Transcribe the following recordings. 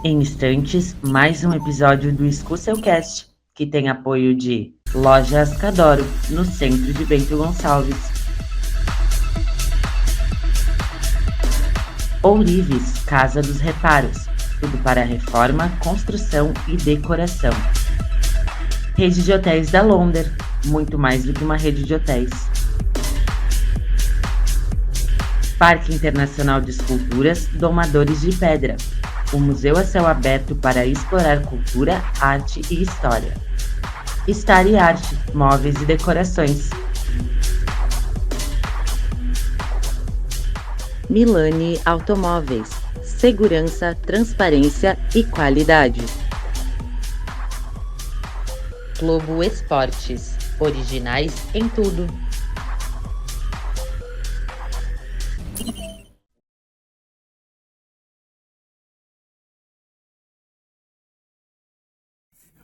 Em instantes, mais um episódio do Escuceucast, que tem apoio de Loja Ascadoro, no centro de Bento Gonçalves. Ourives, Casa dos Reparos, tudo para reforma, construção e decoração. Rede de Hotéis da Londer, muito mais do que uma rede de hotéis. Parque Internacional de Esculturas Domadores de Pedra, um museu a céu aberto para explorar cultura, arte e história. Star e Arte, móveis e decorações. Milani Automóveis, segurança, transparência e qualidade. Globo Esportes, originais em tudo.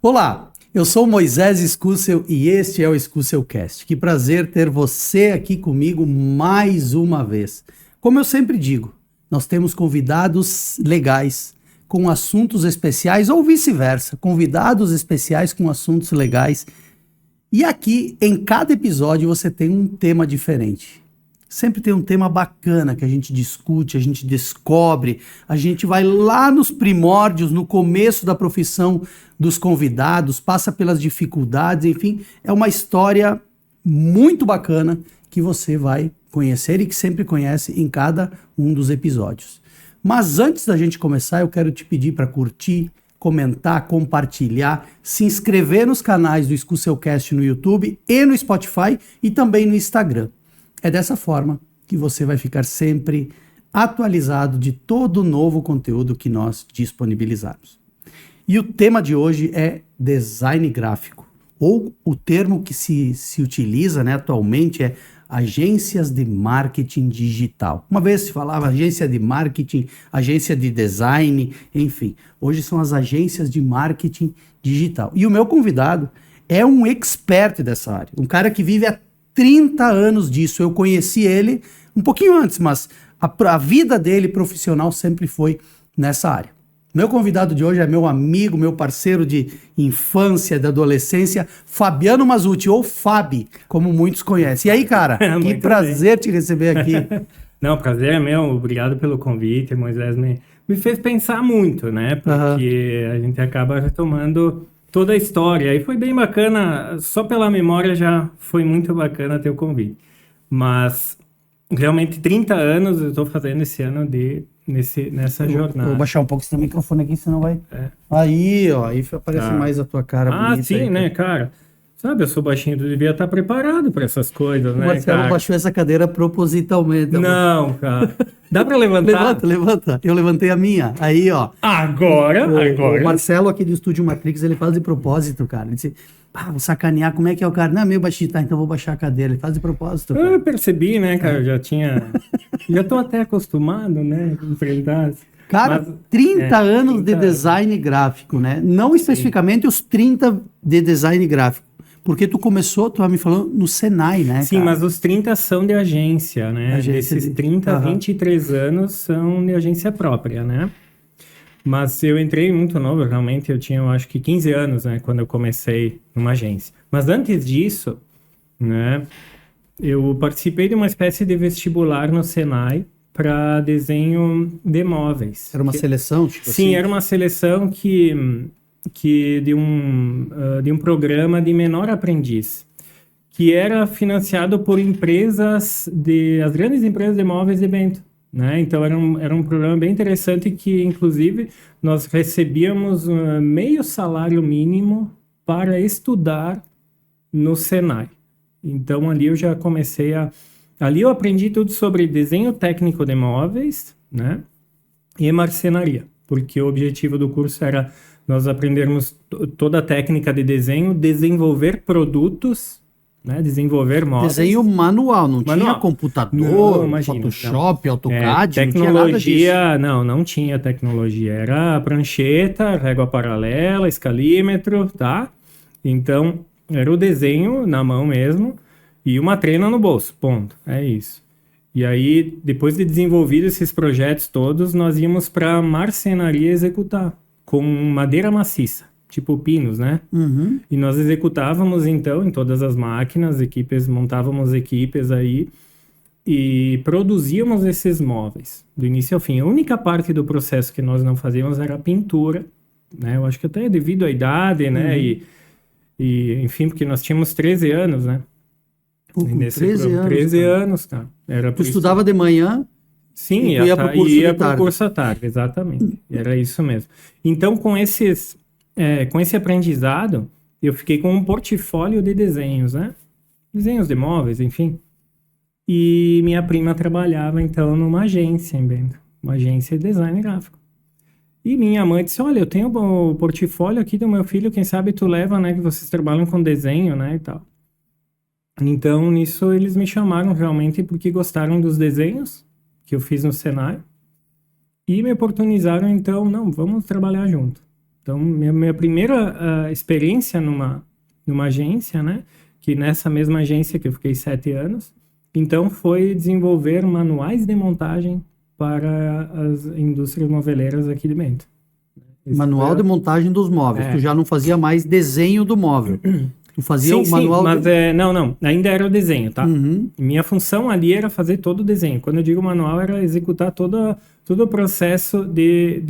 Olá, eu sou Moisés Escúcel e este é o Escúcelcast. Que prazer ter você aqui comigo mais uma vez. Como eu sempre digo, nós temos convidados legais com assuntos especiais ou vice-versa, convidados especiais com assuntos legais. E aqui, em cada episódio, você tem um tema diferente. Sempre tem um tema bacana que a gente discute, a gente descobre, a gente vai lá nos primórdios, no começo da profissão dos convidados, passa pelas dificuldades, enfim, é uma história muito bacana que você vai conhecer e que sempre conhece em cada um dos episódios. Mas antes da gente começar, eu quero te pedir para curtir, comentar, compartilhar, se inscrever nos canais do Escúcelcast no YouTube e no Spotify e também no Instagram. É dessa forma que você vai ficar sempre atualizado de todo o novo conteúdo que nós disponibilizarmos. E o tema de hoje é design gráfico, ou o termo que se utiliza, né, atualmente é agências de marketing digital. Uma vez se falava agência de marketing, agência de design, enfim. Hoje são as agências de marketing digital. E o meu convidado é um expert dessa área, um cara que vive há 30 anos disso. Eu conheci ele um pouquinho antes, mas a vida dele profissional sempre foi nessa área. Meu convidado de hoje é meu amigo, meu parceiro de infância, da adolescência, Fabiano Mazzutti, ou Fabi, como muitos conhecem. E aí, cara, que prazer te receber aqui. Não, prazer é meu, obrigado pelo convite, Moisés me fez pensar muito, né, porque a gente acaba retomando toda a história, e foi bem bacana, só pela memória já foi muito bacana ter o convite, mas realmente 30 anos eu estou fazendo esse ano nessa jornada. Vou baixar um pouco esse microfone aqui, senão vai... Aí, ó, aí aparece mais a tua cara bonita. Sim, aí, né, cara? Sabe, eu sou baixinho, eu devia estar preparado para essas coisas, né, Marcelo cara? baixou essa cadeira propositalmente. Não, cara. Dá para levantar? Levanta. Eu levantei a minha. Aí, ó. Agora. O Marcelo aqui do Estúdio Matrix, ele faz de propósito, cara. Ele disse, vou sacanear, como é que é o cara? Não, é meio baixinho, tá, então vou baixar a cadeira. Ele faz de propósito, cara. Eu percebi, né, cara, já tô até acostumado, né, com enfrentar. Cara, mas, 30 anos de design gráfico, né? Não especificamente os 30 de design gráfico. Porque tu tava me falando no Senai, né, Sim, cara? mas os 30 são de agência, né? Esses 30, 23 anos são de agência própria, né? Mas eu entrei muito novo, realmente eu tinha, eu acho que 15 anos, né? Quando eu comecei numa agência. Mas antes disso, né? Eu participei de uma espécie de vestibular no Senai para desenho de móveis. Era uma seleção? Tipo sim, assim? Era uma seleção de um programa de menor aprendiz, que era financiado por as grandes empresas de móveis de Bento, né? Então era um programa bem interessante que, inclusive, nós recebíamos meio salário mínimo para estudar no Senai. Então ali eu já comecei ali eu aprendi tudo sobre desenho técnico de móveis, né? E marcenaria, porque o objetivo do curso era nós aprendermos toda a técnica de desenho, desenvolver produtos, né? Desenvolver móveis. Desenho manual, não tinha computador, Photoshop, AutoCAD, tecnologia, não tinha tecnologia. Era prancheta, régua paralela, escalímetro, tá? Então, era o desenho na mão mesmo e uma trena no bolso, ponto. É isso. E aí, depois de desenvolvido esses projetos todos, nós íamos para marcenaria executar. com madeira maciça, tipo pinos, né? Uhum. E nós executávamos, então, em todas as máquinas, montávamos equipes aí e produzíamos esses móveis, do início ao fim. A única parte do processo que nós não fazíamos era a pintura, né? Eu acho que até devido à idade, né? E enfim, porque nós tínhamos 13 anos, né? Pô, com 13 anos, 13 cara. anos, cara. Era Tu estudava de manhã? Sim, E tu ia pro curso de tarde. pro curso à tarde, exatamente. Era isso mesmo. Então, com esse aprendizado, eu fiquei com um portfólio de desenhos, né? Desenhos de móveis, enfim. E minha prima trabalhava, então, numa agência em Bento. Uma agência de design gráfico. E minha mãe disse, olha, eu tenho o portfólio aqui do meu filho, quem sabe tu leva, né? Que vocês trabalham com desenho, né? E tal. Então, nisso, eles me chamaram realmente porque gostaram dos desenhos que eu fiz no Senai e me oportunizaram, então, não, vamos trabalhar junto. Então, minha primeira experiência numa agência, né, que nessa mesma agência que eu fiquei 7 anos, então foi desenvolver manuais de montagem para as indústrias moveleiras aqui de Bento. Manual de montagem dos móveis. Tu já não fazia mais desenho do móvel. Tu fazia sim, o manual... Sim, mas não, ainda era o desenho, tá? Uhum. Minha função ali era fazer todo o desenho. Quando eu digo manual, era executar todo o processo de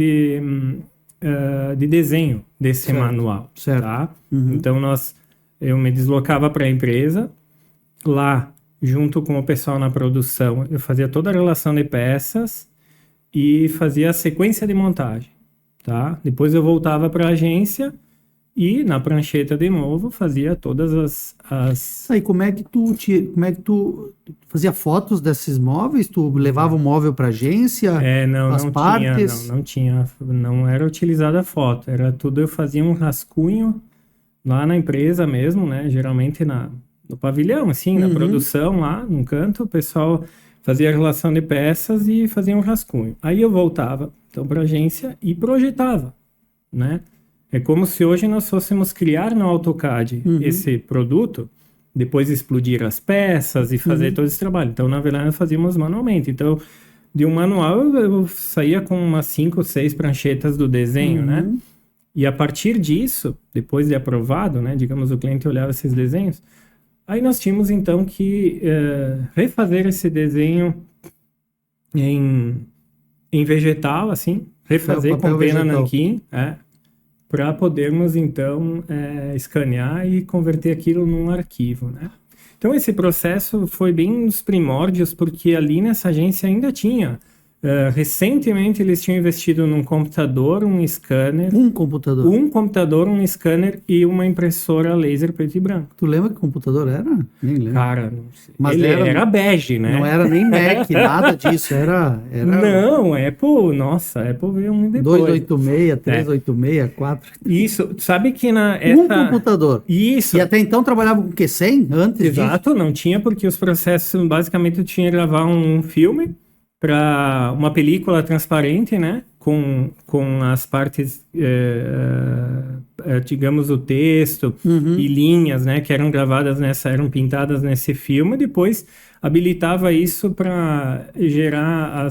desenho desse manual, certo. Tá? Uhum. Então, eu me deslocava para a empresa, lá, junto com o pessoal na produção, eu fazia toda a relação de peças e fazia a sequência de montagem, tá? Depois eu voltava para a agência e na prancheta de novo fazia todas as... Aí, como é que tu fazia fotos desses móveis? Tu levava o móvel para agência? Não era utilizada a foto, era tudo, eu fazia um rascunho lá na empresa mesmo, né? Geralmente no pavilhão, assim, na produção lá, num canto, o pessoal fazia a relação de peças e fazia um rascunho. Aí eu voltava, então, para a agência e projetava, né? É como se hoje nós fôssemos criar no AutoCAD esse produto, depois explodir as peças e fazer todo esse trabalho. Então, na verdade, nós fazíamos manualmente. Então, de um manual, eu saía com umas 5 ou 6 pranchetas do desenho, né? E a partir disso, depois de aprovado, né? Digamos, o cliente olhava esses desenhos, aí nós tínhamos, então, que refazer esse desenho em vegetal, assim, refazer com pena nanquim, para podermos, então, escanear e converter aquilo num arquivo, né? Então, esse processo foi bem nos primórdios, porque ali nessa agência ainda tinha... recentemente, eles tinham investido num computador, um scanner... Um computador? Um computador, um scanner e uma impressora laser preto e branco. Tu lembra que computador era? Nem lembro. Cara, não sei. Mas ele era bege, né? Não era nem Mac, nada disso. Era... Não, Apple, nossa, Apple veio muito depois. 286, 386, 4... Isso, sabe que Um computador. Isso. E até então trabalhava com o quê? 100 antes Exato, disso? não tinha, porque os processos, basicamente, eu tinha que gravar um filme para uma película transparente, né? Com as partes, digamos, o texto e linhas, né? Que eram gravadas eram pintadas nesse filme. Depois habilitava isso para gerar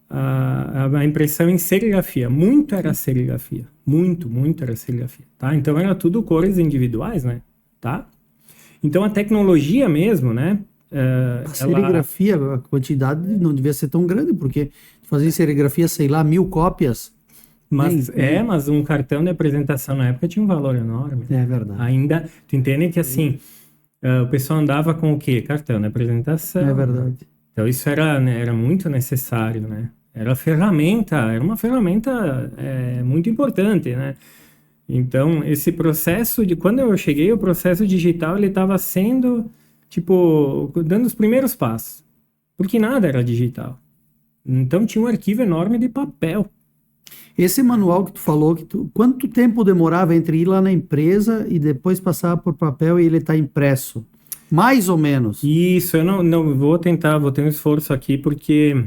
a impressão em serigrafia. Muito era serigrafia. Muito era serigrafia, tá? Então, era tudo cores individuais, né? Tá? Então, a tecnologia mesmo, né? A serigrafia, a quantidade não devia ser tão grande, porque fazia serigrafia, sei lá, 1000 cópias. Mas um cartão de apresentação na época tinha um valor enorme. É verdade. Ainda, tu entende que assim, o pessoal andava com o quê? Cartão de apresentação. É verdade. Então isso era muito necessário, né? Era uma ferramenta muito importante, né? Então, esse processo quando eu cheguei, o processo digital, ele estava sendo... tipo, dando os primeiros passos. Porque nada era digital. Então tinha um arquivo enorme de papel. Esse manual que tu falou, quanto tempo demorava entre ir lá na empresa e depois passar por papel e ele estar impresso? Mais ou menos? Isso, eu não vou tentar, vou ter um esforço aqui, porque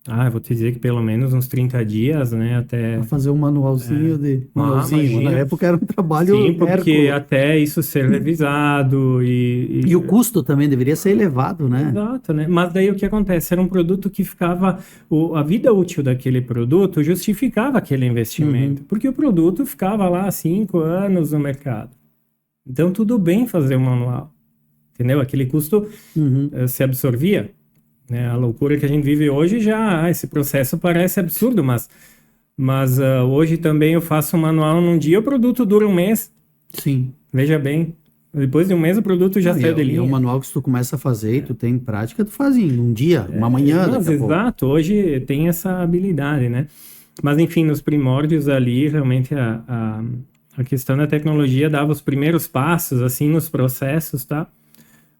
Eu vou te dizer que pelo menos uns 30 dias, né, até... Pra fazer um manualzinho Manualzinho, imagina. na época era um trabalho... Sim, porque hércules. até isso ser revisado E o custo também deveria ser elevado, né? Exato, né? Mas daí o que acontece? Era um produto que ficava... a vida útil daquele produto justificava aquele investimento. Porque o produto ficava lá 5 anos no mercado. Então, tudo bem fazer um manual. Entendeu? Aquele custo se absorvia. Né? A loucura que a gente vive hoje já... esse processo parece absurdo, mas hoje também eu faço um manual num dia, o produto dura um mês. Sim. Veja bem. Depois de um mês o produto já saiu de linha. É um manual que se tu começa a fazer e tu tem prática, tu faz em um dia, uma manhã. Mas exato, hoje tem essa habilidade, né? Mas enfim, nos primórdios ali, realmente a questão da tecnologia dava os primeiros passos, assim, nos processos, tá?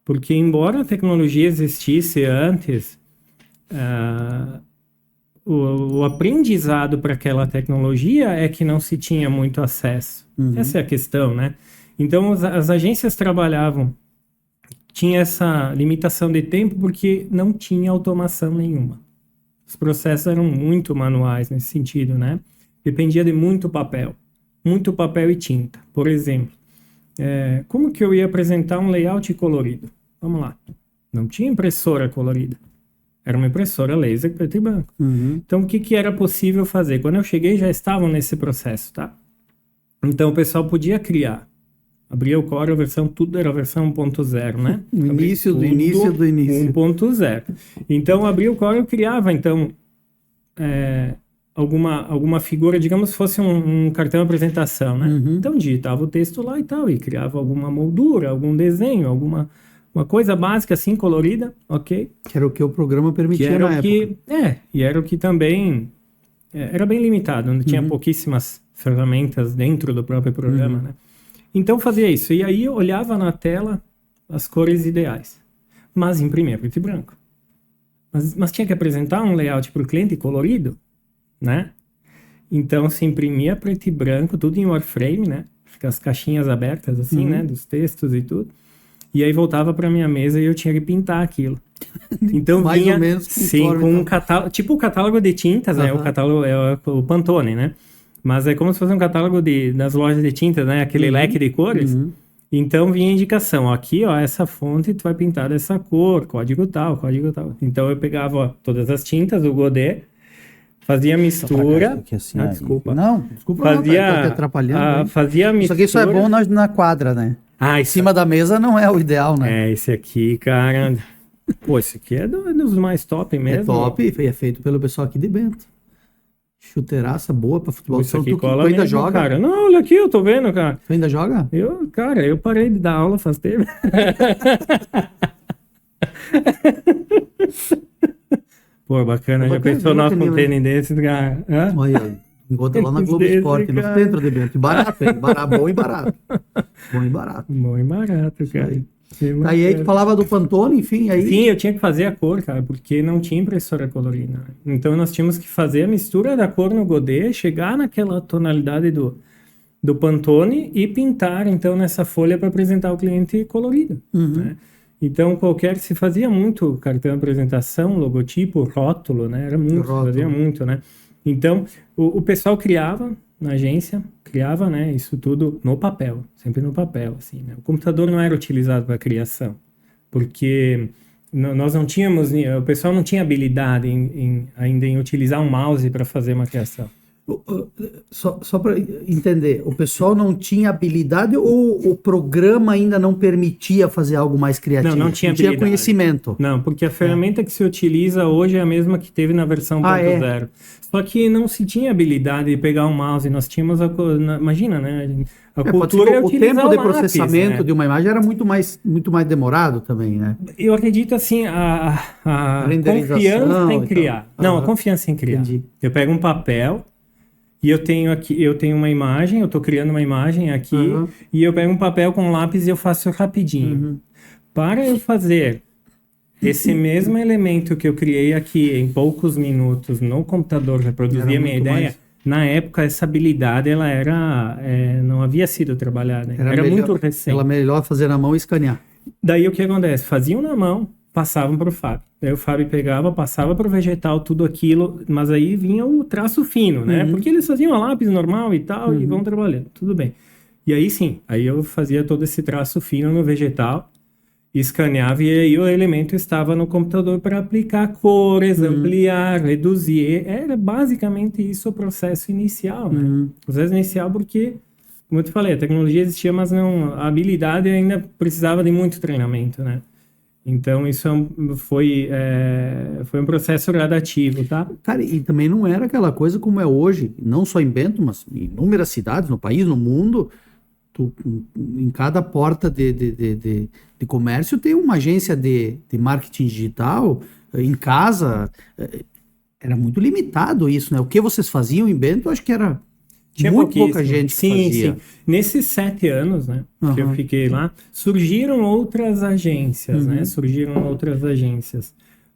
Porque embora a tecnologia existisse antes, o aprendizado para aquela tecnologia é que não se tinha muito acesso. Essa é a questão, né? Então, as agências trabalhavam, tinha essa limitação de tempo porque não tinha automação nenhuma. Os processos eram muito manuais nesse sentido, né? Dependia de muito papel e tinta. Por exemplo, como que eu ia apresentar um layout colorido? Vamos lá. Não tinha impressora colorida. Era uma impressora laser preto e branco. Então, o que era possível fazer? Quando eu cheguei, já estavam nesse processo, tá? Então, o pessoal podia criar. Abria o Corel, tudo era a versão 1.0, né? No início do início do início. 1.0. Então, abria o Corel, criava, então, alguma figura, digamos que fosse um cartão de apresentação, né? Então, digitava o texto lá e tal, e criava alguma moldura, algum desenho, uma coisa básica, assim, colorida, ok? Que era o que o programa permitia na época. E era o que também... era bem limitado, não tinha pouquíssimas ferramentas dentro do próprio programa, né? Então fazia isso, e aí eu olhava na tela as cores ideais, mas imprimia preto e branco. Mas tinha que apresentar um layout para o cliente colorido, né? Então se imprimia preto e branco, tudo em Warframe, né? Fica as caixinhas abertas assim, né? Dos textos e tudo. E aí voltava para minha mesa e eu tinha que pintar aquilo. Então mais vinha, ou menos sim, com um catálogo, tipo o catálogo de tintas, né? O catálogo é o Pantone, né? Mas é como se fosse um catálogo das lojas de tintas, né? Aquele leque de cores. Então vinha a indicação, ó, aqui, ó, essa fonte tu vai pintar dessa cor, código tal, código tal. Então eu pegava, ó, todas as tintas, o Godet, fazia a mistura. Aqui, assim, Desculpa. Não, desculpa, fazia, não, tá te atrapalhando. Fazia a mistura. Isso aqui só é bom na quadra, né? Em isso... cima da mesa não é o ideal, né? Esse aqui, cara... Pô, esse aqui é dos mais top mesmo. É top, é feito pelo pessoal aqui de Bento. Chuteiraça boa pra futebol. Isso aqui tu ainda mesmo, joga? Cara. Não, olha aqui, eu tô vendo, cara. Tu ainda joga? Eu parei de dar aula faz tempo. Pô, bacana. Já pensou nós com um tênis desse, cara? Olha, encontra lá na Globo Esporte, no centro de Bento. Barato, hein? Bom e barato. Bom e barato. Bom e barato, cara. Aí tu falava do Pantone, enfim, aí... Sim, eu tinha que fazer a cor, cara, porque não tinha impressora colorida. Então nós tínhamos que fazer a mistura da cor no Godet, chegar naquela tonalidade do Pantone e pintar, então, nessa folha para apresentar ao cliente colorido. Né? Então, se fazia muito cartão de apresentação, logotipo, rótulo, né? Era muito, fazia muito, né? Então, o pessoal criava na agência, né, isso tudo no papel, sempre no papel, assim, né? O computador não era utilizado para criação, porque nós não tínhamos, o pessoal não tinha habilidade ainda em utilizar um mouse para fazer uma criação. Só para entender, o pessoal não tinha habilidade ou o programa ainda não permitia fazer algo mais criativo? Não tinha conhecimento. Não, porque a ferramenta que se utiliza hoje é a mesma que teve na versão 1.0. Só que não se tinha habilidade de pegar um mouse, nós tínhamos imagina, né? A cultura o tempo de lápis, processamento, né? De uma imagem era muito mais demorado também, né? Eu acredito assim, a confiança em criar. Não, a confiança em criar. Entendi. Eu pego um papel e eu tenho uma imagem, eu estou criando uma imagem aqui, e eu pego um papel com um lápis e eu faço rapidinho. Para eu fazer esse mesmo elemento que eu criei aqui em poucos minutos no computador, reproduzir a minha ideia, na época essa habilidade ela não havia sido trabalhada, era muito recente. Era melhor fazer na mão e escanear. Daí o que acontece? Faziam na mão, passavam para o Fábio. Daí o Fábio pegava, passava para o vegetal tudo aquilo, mas aí vinha o traço fino, né? Porque eles faziam a lápis normal e tal, e vão trabalhando, tudo bem. E aí sim, aí eu fazia todo esse traço fino no vegetal, escaneava e aí o elemento estava no computador para aplicar cores, ampliar, reduzir. Era basicamente isso o processo inicial, né? O processo inicial porque, como eu te falei, a tecnologia existia, mas não, a habilidade ainda precisava de muito treinamento, né? Então, isso foi um processo gradativo, tá? Cara, e também não era aquela coisa como é hoje, não só em Bento, mas em inúmeras cidades no país, no mundo. Em cada porta de comércio tem uma agência de marketing digital. Em casa, era muito limitado isso, né? O que vocês faziam em Bento, acho que era Tinha muito pouca pouquíssimo. gente que fazia. Sim. Nesses 7 anos, né, que eu fiquei lá, surgiram outras agências, né? Surgiram outras agências.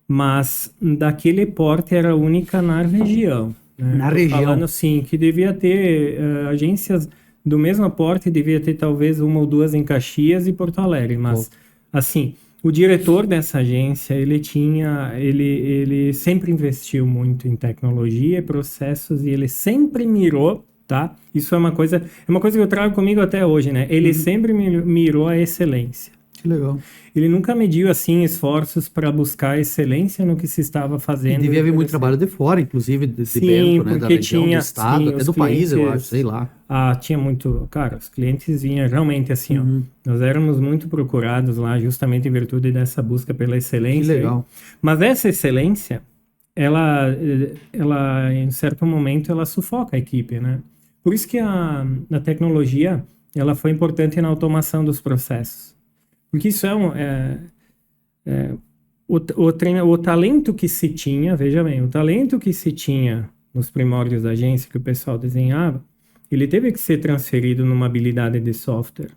Mas daquele porte era a única na região. Né? Na região. Falando assim, que devia ter agências do mesmo porte, devia ter talvez 1 ou 2 em Caxias e Porto Alegre. Mas, assim, o diretor dessa agência, ele sempre investiu muito em tecnologia e processos e ele sempre mirou, tá? Isso é uma coisa que eu trago comigo até hoje, né? Ele sempre mirou a excelência. Que legal. Ele nunca mediu, assim, esforços para buscar excelência no que se estava fazendo. E devia haver muito trabalho de fora, inclusive, de Sim, Bento, né? Da porque região, do estado, sim, até os do país, eu clientes- acho, sei lá. tinha muito... Cara, os clientes vinham realmente assim, ó. Nós éramos muito procurados lá, justamente em virtude dessa busca pela excelência. Que legal. Mas essa excelência, ela, em certo momento, ela sufoca a equipe, né? Por isso que a tecnologia, ela foi importante na automação dos processos. Porque isso o talento que se tinha, veja bem, o talento que se tinha nos primórdios da agência, que o pessoal desenhava, ele teve que ser transferido numa habilidade de software.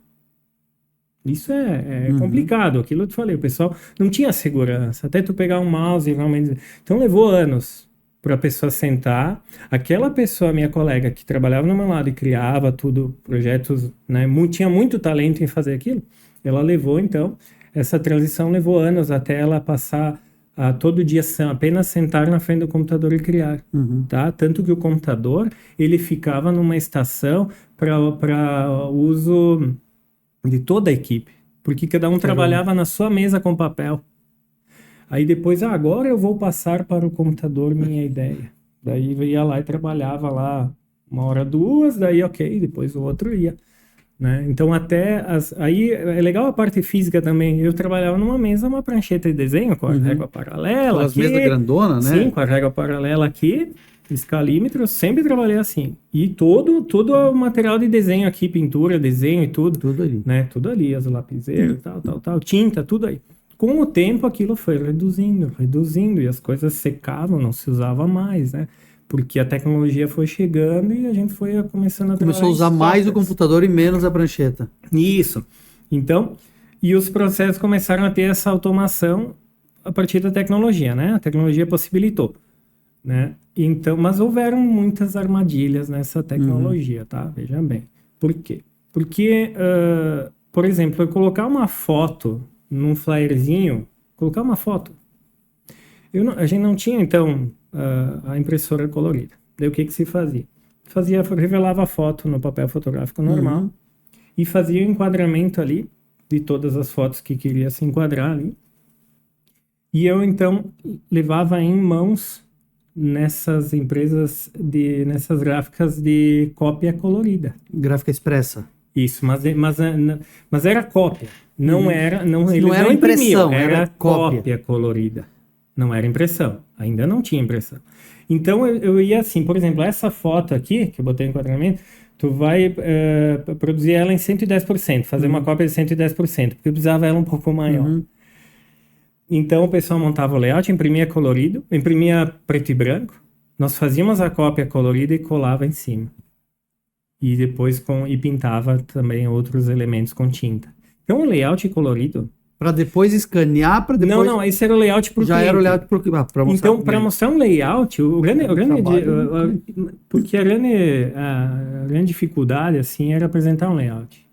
Isso é complicado, aquilo eu te falei, o pessoal não tinha segurança, até tu pegar um mouse e realmente... Então levou anos para a pessoa sentar, aquela pessoa, minha colega, que trabalhava no meu lado e criava tudo, projetos, né, tinha muito talento em fazer aquilo, ela levou, então, essa transição levou anos até ela passar a todo dia apenas sentar na frente do computador e criar, tá? Tanto que o computador, ele ficava numa estação para uso de toda a equipe, porque cada um trabalhava na sua mesa com papel. Aí depois, agora eu vou passar para o computador minha ideia. Daí eu ia lá e trabalhava lá 1 hora, 2, daí ok, depois o outro ia. Né? Então aí é legal a parte física também. Eu trabalhava numa mesa, uma prancheta de desenho com a régua paralela. Aquelas aqui, mesas grandona, né? Sim, com a régua paralela aqui, escalímetro, eu sempre trabalhei assim. E todo o material de desenho aqui, pintura, desenho e tudo. Tudo ali. Né? Tudo ali, as lapiseiras, tal, tinta, tudo aí. Com o tempo aquilo foi reduzindo e as coisas secavam, não se usava mais, né? Porque a tecnologia foi chegando e a gente foi começando a Começou a usar mais o computador e menos a prancheta. Isso. Então, e os processos começaram a ter essa automação a partir da tecnologia, né? A tecnologia possibilitou, né? Então, mas houveram muitas armadilhas nessa tecnologia, tá? Veja bem. Por quê? Porque, por exemplo, eu colocar uma foto num flyerzinho, colocar uma foto. A gente não tinha, então, a impressora colorida. Daí o que se fazia? Revelava a foto no papel fotográfico normal e fazia o enquadramento ali de todas as fotos que queria se enquadrar ali. E eu, então, levava em mãos nessas empresas, nessas gráficas de cópia colorida. Gráfica expressa. Isso, mas era cópia. Não era, eles não era impressão, era cópia. cópia colorida. Não era impressão. Ainda não tinha impressão. Então, eu ia assim, por exemplo, essa foto aqui, que eu botei em enquadramento, tu vai produzir ela em 110%, fazer uma cópia de 110%, porque eu precisava ela um pouco maior. Então, o pessoal montava o layout, imprimia colorido, imprimia preto e branco, nós fazíamos a cópia colorida e colava em cima. E depois pintava também outros elementos com tinta. Então, o layout colorido... Para depois escanear, para depois... Não, esse era o layout para o cliente. Já era o layout para mostrar. Então, para mostrar um layout, porque a grande dificuldade, assim, era apresentar um layout.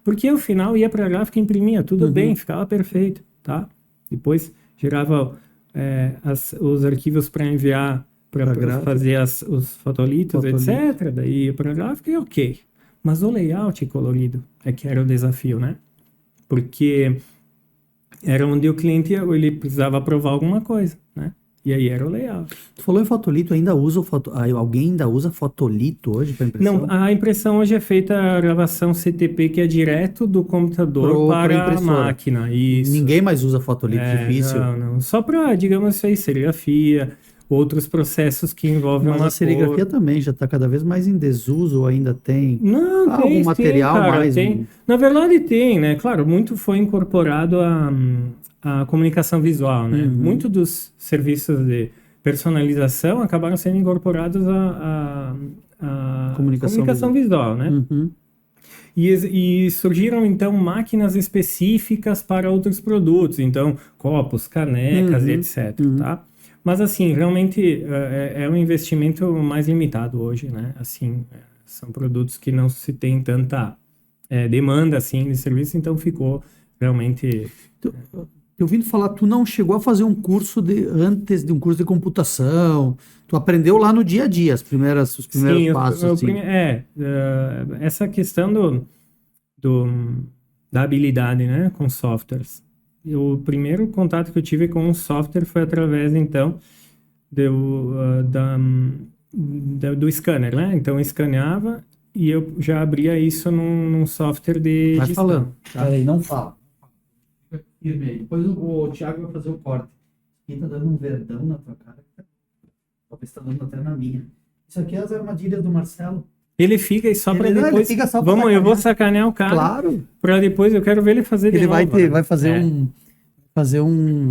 Porque, ao final, ia para a gráfica e imprimia, tudo bem, ficava perfeito, tá? Depois, gerava os arquivos para enviar, Pra para gráfica. fazer os fotolitos, Fotolito. etc. Daí para gráfica é ok. Mas o layout colorido é que era o desafio, né? Porque era onde o cliente ele precisava aprovar alguma coisa, né? E aí era o layout. Tu falou em fotolito, ainda usa alguém ainda usa fotolito hoje para impressão? Não, a impressão hoje é feita a gravação CTP, que é direto do computador Pra para a impressora. máquina. Isso. Ninguém mais usa fotolito, difícil. Não. Só para, digamos, isso aí, serigrafia, outros processos que envolvem Mas uma a serigrafia cor. também já está cada vez mais em desuso, ou ainda tem Não, algum tem, material cara, mais. tem. Na verdade tem, né? Claro, muito foi incorporado a comunicação visual, né? Uhum. Muito dos serviços de personalização acabaram sendo incorporados à comunicação visual, né? Uhum. E surgiram, então, máquinas específicas para outros produtos. Então, copos, canecas e etc, tá? Mas, assim, realmente é um investimento mais limitado hoje, né? Assim, são produtos que não se tem tanta demanda, assim, de serviço. Então, ficou realmente... Eu ouvindo falar, tu não chegou a fazer um curso antes de um curso de computação. Tu aprendeu lá no dia a dia, os primeiros Sim, passos. Assim. Essa questão da habilidade, né, com softwares. O primeiro contato que eu tive com um software foi através, então, do scanner, né? Então, eu escaneava e eu já abria isso num software de Vai gestão. falando. Tá? Peraí, não fala. Depois o Thiago vai fazer o corte. Aqui tá dando um verdão na tua cara. Talvez tá dando até na minha. Isso aqui é as armadilhas do Marcelo. Ele fica e só para Ele depois... fica só pra eu vou sacanear o cara. Claro. Para depois, eu quero ver ele fazer de Ele novo. vai fazer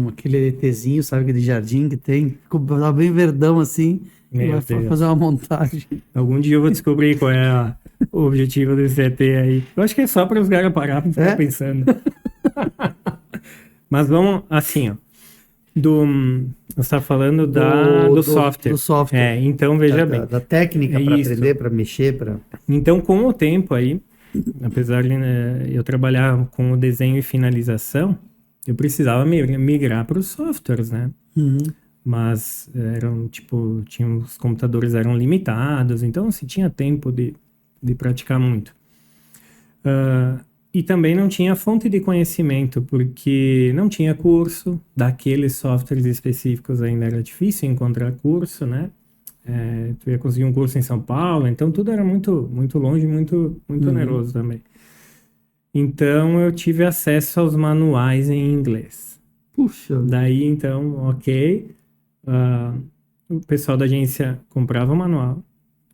aquele ETzinho, sabe, aquele jardim que tem. Tá bem verdão assim. Meu Vai Deus. fazer uma montagem. Algum dia eu vou descobrir qual é o objetivo desse ET aí. Eu acho que é só para os caras parar para ficar pensando. Mas vamos, assim, ó. Você está falando do software. Do software. Então, veja bem. Da técnica para isso. aprender, para mexer. Então, com o tempo aí, apesar de eu trabalhar com o desenho e finalização, eu precisava migrar para os softwares, né? Uhum. Mas os computadores eram limitados, então se tinha tempo de praticar muito. E também não tinha fonte de conhecimento, porque não tinha curso, daqueles softwares específicos ainda era difícil encontrar curso, né? Tu ia conseguir um curso em São Paulo, então tudo era muito, muito longe, muito oneroso também. Então eu tive acesso aos manuais em inglês. Puxa. Daí então, ok, o pessoal da agência comprava o manual,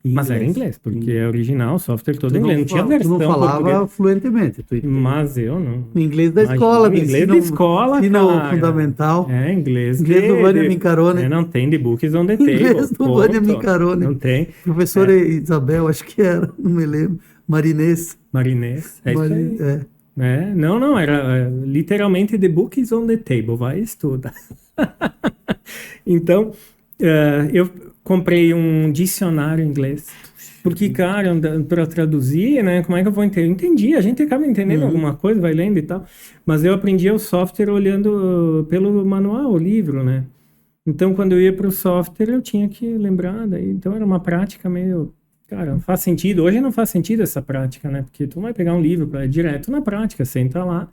mas era em inglês, porque é original, o software todo em inglês, não tinha versão. Tu não falava português. fluentemente. Mas eu não. O inglês da escola, inglês da escola, cara. Fundamental. Inglês do Vânia Mincarone. Não tem de books on the table. Inglês do Vânia Mincarone. Não tem. Professora Isabel, acho que era, não me lembro. Marinês. Isso aí. Não, era literalmente the books on the table, vai e estuda. Então, eu comprei um dicionário em inglês. Porque, cara, para traduzir, né? Como é que eu vou entender? Eu entendi, a gente acaba entendendo alguma coisa, vai lendo e tal. Mas eu aprendi o software olhando pelo manual, o livro, né? Então, quando eu ia para o software, eu tinha que lembrar. Daí, então, era uma prática meio... Cara, não faz sentido. Hoje não faz sentido essa prática, né? Porque tu vai pegar um livro direto na prática, senta lá,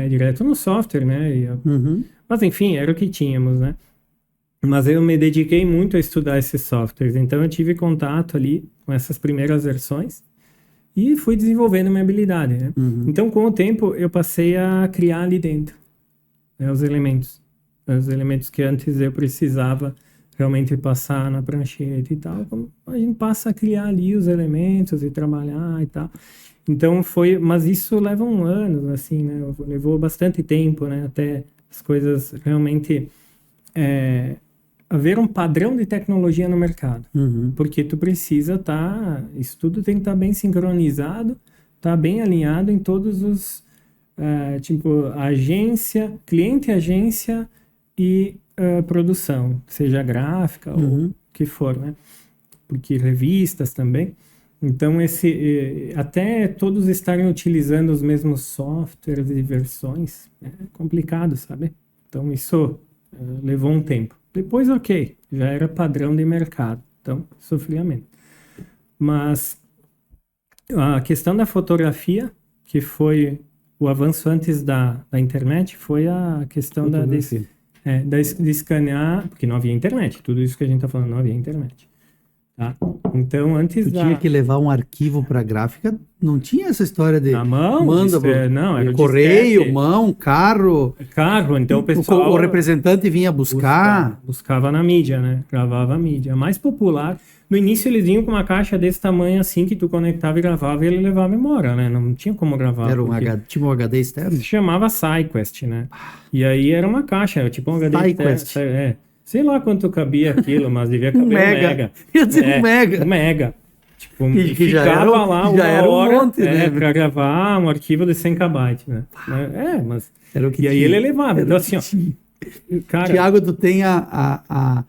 direto no software, né? Mas, enfim, era o que tínhamos, né? Mas eu me dediquei muito a estudar esses softwares. Então, eu tive contato ali com essas primeiras versões e fui desenvolvendo minha habilidade, né? Então, com o tempo, eu passei a criar ali dentro, né, os elementos que antes eu precisava realmente passar na prancheta e tal. A gente passa a criar ali os elementos e trabalhar e tal. Então, mas isso leva um ano, assim, né? Levou bastante tempo, né? Até as coisas realmente... haver um padrão de tecnologia no mercado. Porque tu precisa isso tudo tem que estar bem sincronizado, bem alinhado em todos os, agência, cliente, agência e produção, seja gráfica ou o que for, né? Porque revistas também. Então, até todos estarem utilizando os mesmos softwares e versões, é complicado, sabe? Então, isso... Levou um tempo. Depois, ok, já era padrão de mercado. Então, sofria menos. Mas a questão da fotografia, que foi o avanço antes da internet, foi a questão de escanear, porque não havia internet. Tudo isso que a gente está falando, não havia internet. Tá? Então, antes tinha que levar um arquivo para gráfica, não tinha essa história de... Na mão? Manda não, era correio, disquete. mão, carro. Carro, então o pessoal... O representante vinha buscar. Buscava na mídia, né? Gravava a mídia. A mais popular... No início eles vinham com uma caixa desse tamanho assim, que tu conectava e gravava e ele levava a memória, né? Não tinha como gravar. Era tinha um HD externo? Se chamava SideQuest, né? E aí era uma caixa, tipo um HD externo. Sei lá quanto cabia aquilo, mas devia caber um mega. Ia dizer um mega. Um mega. Tipo, que já era, lá uma era hora, um monte, né? Pra gravar um arquivo de 100 KB, né? Mas... Era o que e aí tinha. ele levava. Então assim, ó... Cara, Tiago, tu tem a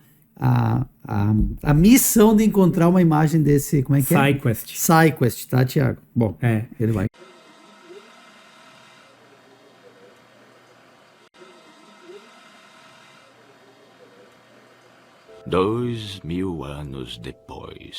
missão de encontrar uma imagem desse, como é que é? SideQuest. SideQuest, tá, Tiago? Bom, ele vai. Dois 2000 anos depois.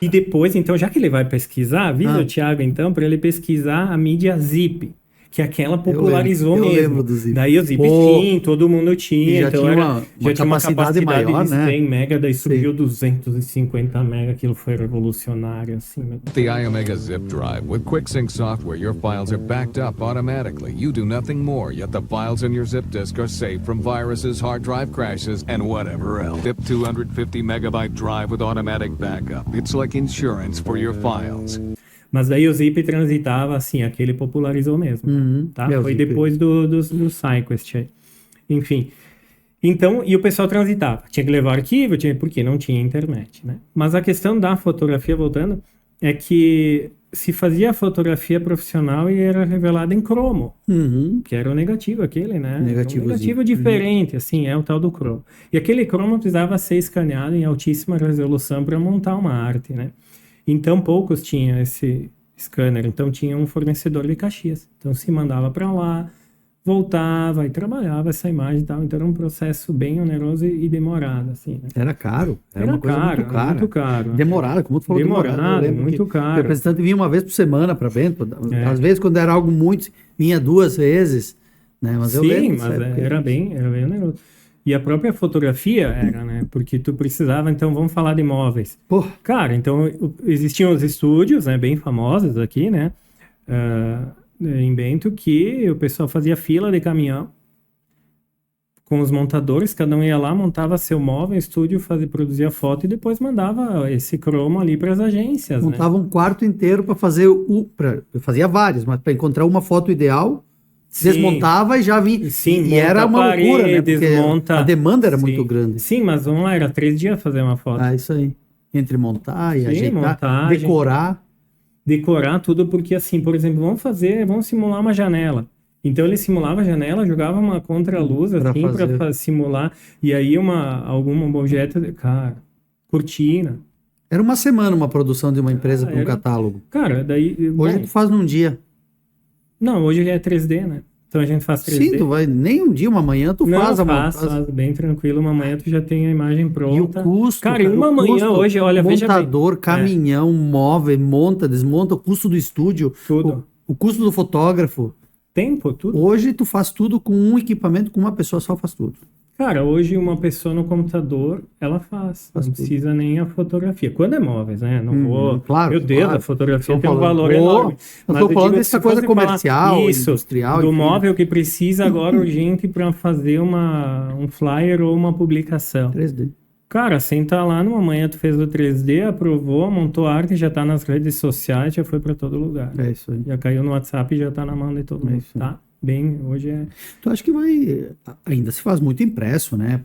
E depois, então, já que ele vai pesquisar, avisa o Thiago, então, para ele pesquisar a mídia Zip, que aquela popularizou mesmo. Eu lembro do Zip. Daí o Zip tinha, todo mundo tinha. Já então tinha já tinha uma capacidade maior, de né? 100 mega, daí subiu 250 mega, aquilo foi revolucionário, assim. The iOmega Zip Drive. With QuickSync software, your files are backed up automatically. You do nothing more, yet the files in your zip disk are safe from viruses, hard drive crashes, and whatever else. Zip 250 megabyte drive with automatic backup. It's like insurance for your files. Mas daí o Zip transitava, assim, aquele popularizou mesmo, tá? Foi depois do SideQuest aí. Enfim. Então, e o pessoal transitava. Tinha que levar arquivo, porque não tinha internet, né? Mas a questão da fotografia, voltando, é que se fazia fotografia profissional e era revelada em cromo, que era o negativo aquele, né? Um negativo diferente, assim, é o tal do cromo. E aquele cromo precisava ser escaneado em altíssima resolução para montar uma arte, né? Então, poucos tinham esse scanner. Então, tinha um fornecedor de Caxias. Então, se mandava para lá, voltava e trabalhava essa imagem e tal. Então, era um processo bem oneroso e demorado, assim, né? Era caro. Era uma coisa muito cara. Demorado, como tu falou, demorado. Muito caro. O representante vinha uma vez por semana para Bento. Às vezes, quando era algo muito, vinha 2 vezes. Né? Mas eu lembro. Sim, mas era bem oneroso. E a própria fotografia era, né? Porque tu precisava, então, vamos falar de móveis. Cara, então, existiam os estúdios, né? Bem famosos aqui, né? Em Bento, que o pessoal fazia fila de caminhão com os montadores, cada um ia lá, montava seu móvel, estúdio, produzia foto e depois mandava esse cromo ali para as agências, montava um quarto inteiro para fazer eu fazia vários, mas para encontrar uma foto ideal... Desmontava e já vinha. Sim, e era uma loucura, né? Porque a demanda era muito grande. Sim, mas vamos lá, era 3 dias fazer uma foto. Isso aí. Entre montar e ajeitar, decorar. Decorar tudo, porque assim, por exemplo, vamos simular uma janela. Então ele simulava a janela, jogava uma contraluz assim para simular. E aí algum objeto, cara, cortina. Era uma semana uma produção de uma empresa para um catálogo. Cara, daí... Hoje tu faz num dia. Não, hoje é 3D, né? Então a gente faz 3D. Sim, tu vai nem um dia, uma manhã tu faz a montagem. Faz bem tranquilo, uma manhã tu já tem a imagem pronta. E o custo, cara, em uma manhã hoje, olha, montador, caminhão, móvel, monta, desmonta, o custo do estúdio, tudo. O custo do fotógrafo. Tempo, tudo. Hoje tu faz tudo com um equipamento, com uma pessoa só faz tudo. Cara, hoje uma pessoa no computador, ela faz não precisa nem a fotografia. Quando é móveis, né? Não vou... Claro, Meu Deus, a fotografia tem um valor enorme. Eu tô falando dessa coisa comercial, industrial. Do móvel que precisa agora urgente para fazer um flyer ou uma publicação. 3D. Cara, senta lá, numa manhã tu fez o 3D, aprovou, montou a arte, já tá nas redes sociais, já foi para todo lugar. É isso aí. Já caiu no WhatsApp e já tá na mão de todo mundo, tá? Bem, hoje é... Então, acho que ainda se faz muito impresso, né?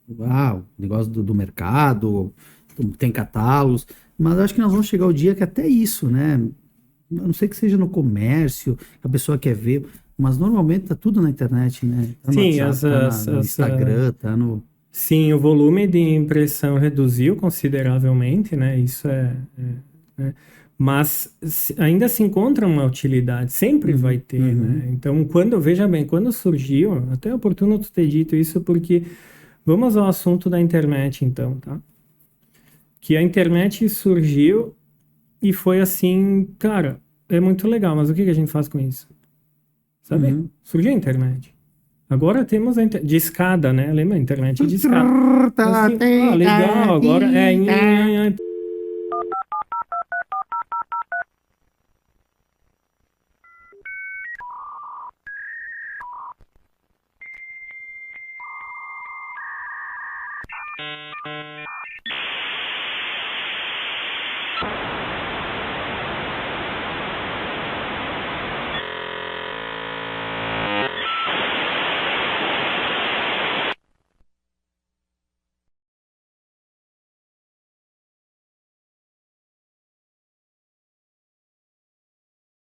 O negócio do mercado, tem catálogos, mas acho que nós vamos chegar ao dia que até isso, né? A não sei que seja no comércio, a pessoa quer ver, mas normalmente tá tudo na internet, né? Tá no WhatsApp, no Instagram, tá no... Sim, o volume de impressão reduziu consideravelmente, né? Isso Mas ainda se encontra uma utilidade, sempre vai ter, né? Então, veja bem, quando surgiu, até é oportuno tu ter dito isso, porque vamos ao assunto da internet, então, tá? Que a internet surgiu e foi assim, cara, é muito legal, mas o que a gente faz com isso? Sabe? Surgiu a internet. Agora temos de escada, né? Lembra? A internet de escada. Assim, legal, agora é...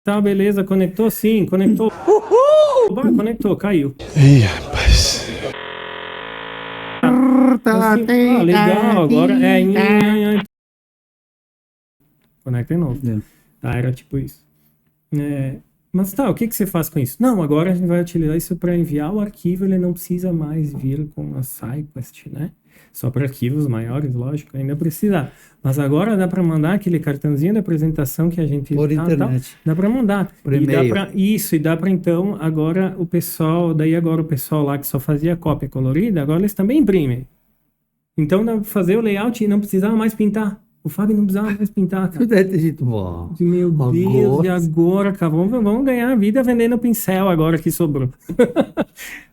Tá, beleza, conectou sim, conectou. Uhul! Conectou, caiu. Ih, rapaz. Assim, legal, agora é... Conecta de novo. Tá, era tipo isso. Mas tá, o que você faz com isso? Não, agora a gente vai utilizar isso para enviar o arquivo, ele não precisa mais vir com a SciQuest, né? Só para arquivos maiores, lógico, ainda precisa. Mas agora dá para mandar aquele cartãozinho da apresentação que a gente... Por internet. Dá para mandar. Por e-mail. E dá para então, agora o pessoal lá que só fazia cópia colorida, agora eles também imprimem. Então dá para fazer o layout e não precisava mais pintar. O Fábio não precisava mais pintar, cara. Deve ter dito, bom. Meu Deus, e agora, cara? Vamos ganhar a vida vendendo pincel agora que sobrou.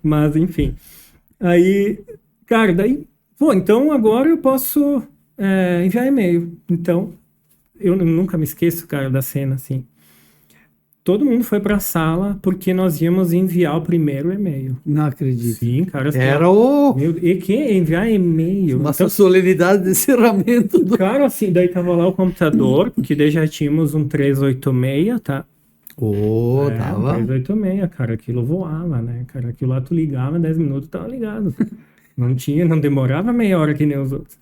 Mas, enfim. Aí, cara, pô, então agora eu posso enviar e-mail. Então, eu nunca me esqueço, cara, da cena, assim. Todo mundo foi pra sala porque nós íamos enviar o primeiro e-mail. Não acredito. Sim, cara. Era o... E que enviar e-mail? Nossa solenidade de encerramento do... Cara, assim, daí tava lá o computador, porque daí já tínhamos um 386, tá? Tava. 386, cara, aquilo voava, né? Cara, aquilo lá tu ligava, 10 minutos tava ligado. Não demorava meia hora que nem os outros.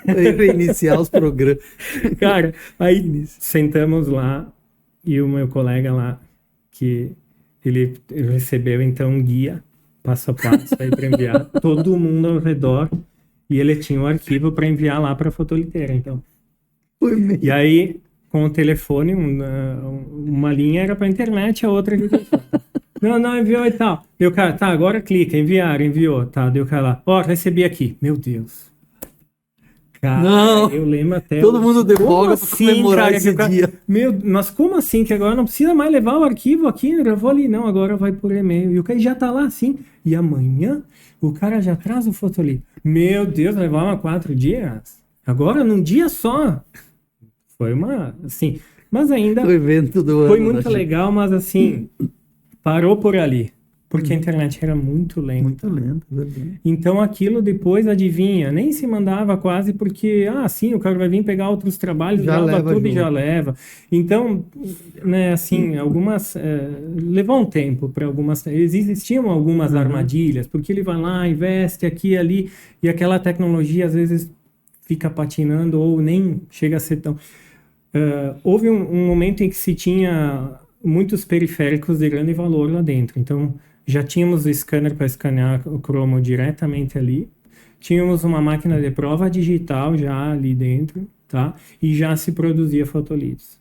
Reiniciar os programas. Cara, aí sentamos lá e o meu colega lá, que ele recebeu então um guia passo a passo aí para enviar todo mundo ao redor e ele tinha um arquivo para enviar lá para a fotoliteira, então. E aí, com o telefone, uma linha era para internet, a outra aqui. Não, enviou e tal. Deu cara, tá, agora clica, enviou, tá, deu cara lá. Recebi aqui. Meu Deus. Cara, não, eu lembro até... Todo mundo deu folga pra comemorar esse dia. Mas como assim? Que agora não precisa mais levar o arquivo aqui? Eu vou ali. Não, agora vai por e-mail. E o cara já tá lá assim. E amanhã o cara já traz o fotolito. Meu Deus, levava 4 dias? Agora num dia só. Foi uma... assim... Mas ainda... O evento do ano. Foi muito legal, mas assim... Parou por ali. Porque a internet era muito lenta. Muito lenta, verdade. Então aquilo depois, adivinha, nem se mandava quase porque, sim, o cara vai vir pegar outros trabalhos, já leva tudo e já leva. Então, né, assim, algumas... levou um tempo para algumas... Existiam algumas armadilhas, porque ele vai lá, investe aqui e ali, e aquela tecnologia às vezes fica patinando ou nem chega a ser tão... houve um momento em que se tinha muitos periféricos de grande valor lá dentro, então... Já tínhamos o scanner para escanear o cromo diretamente ali. Tínhamos uma máquina de prova digital já ali dentro, tá? E já se produzia fotolitos.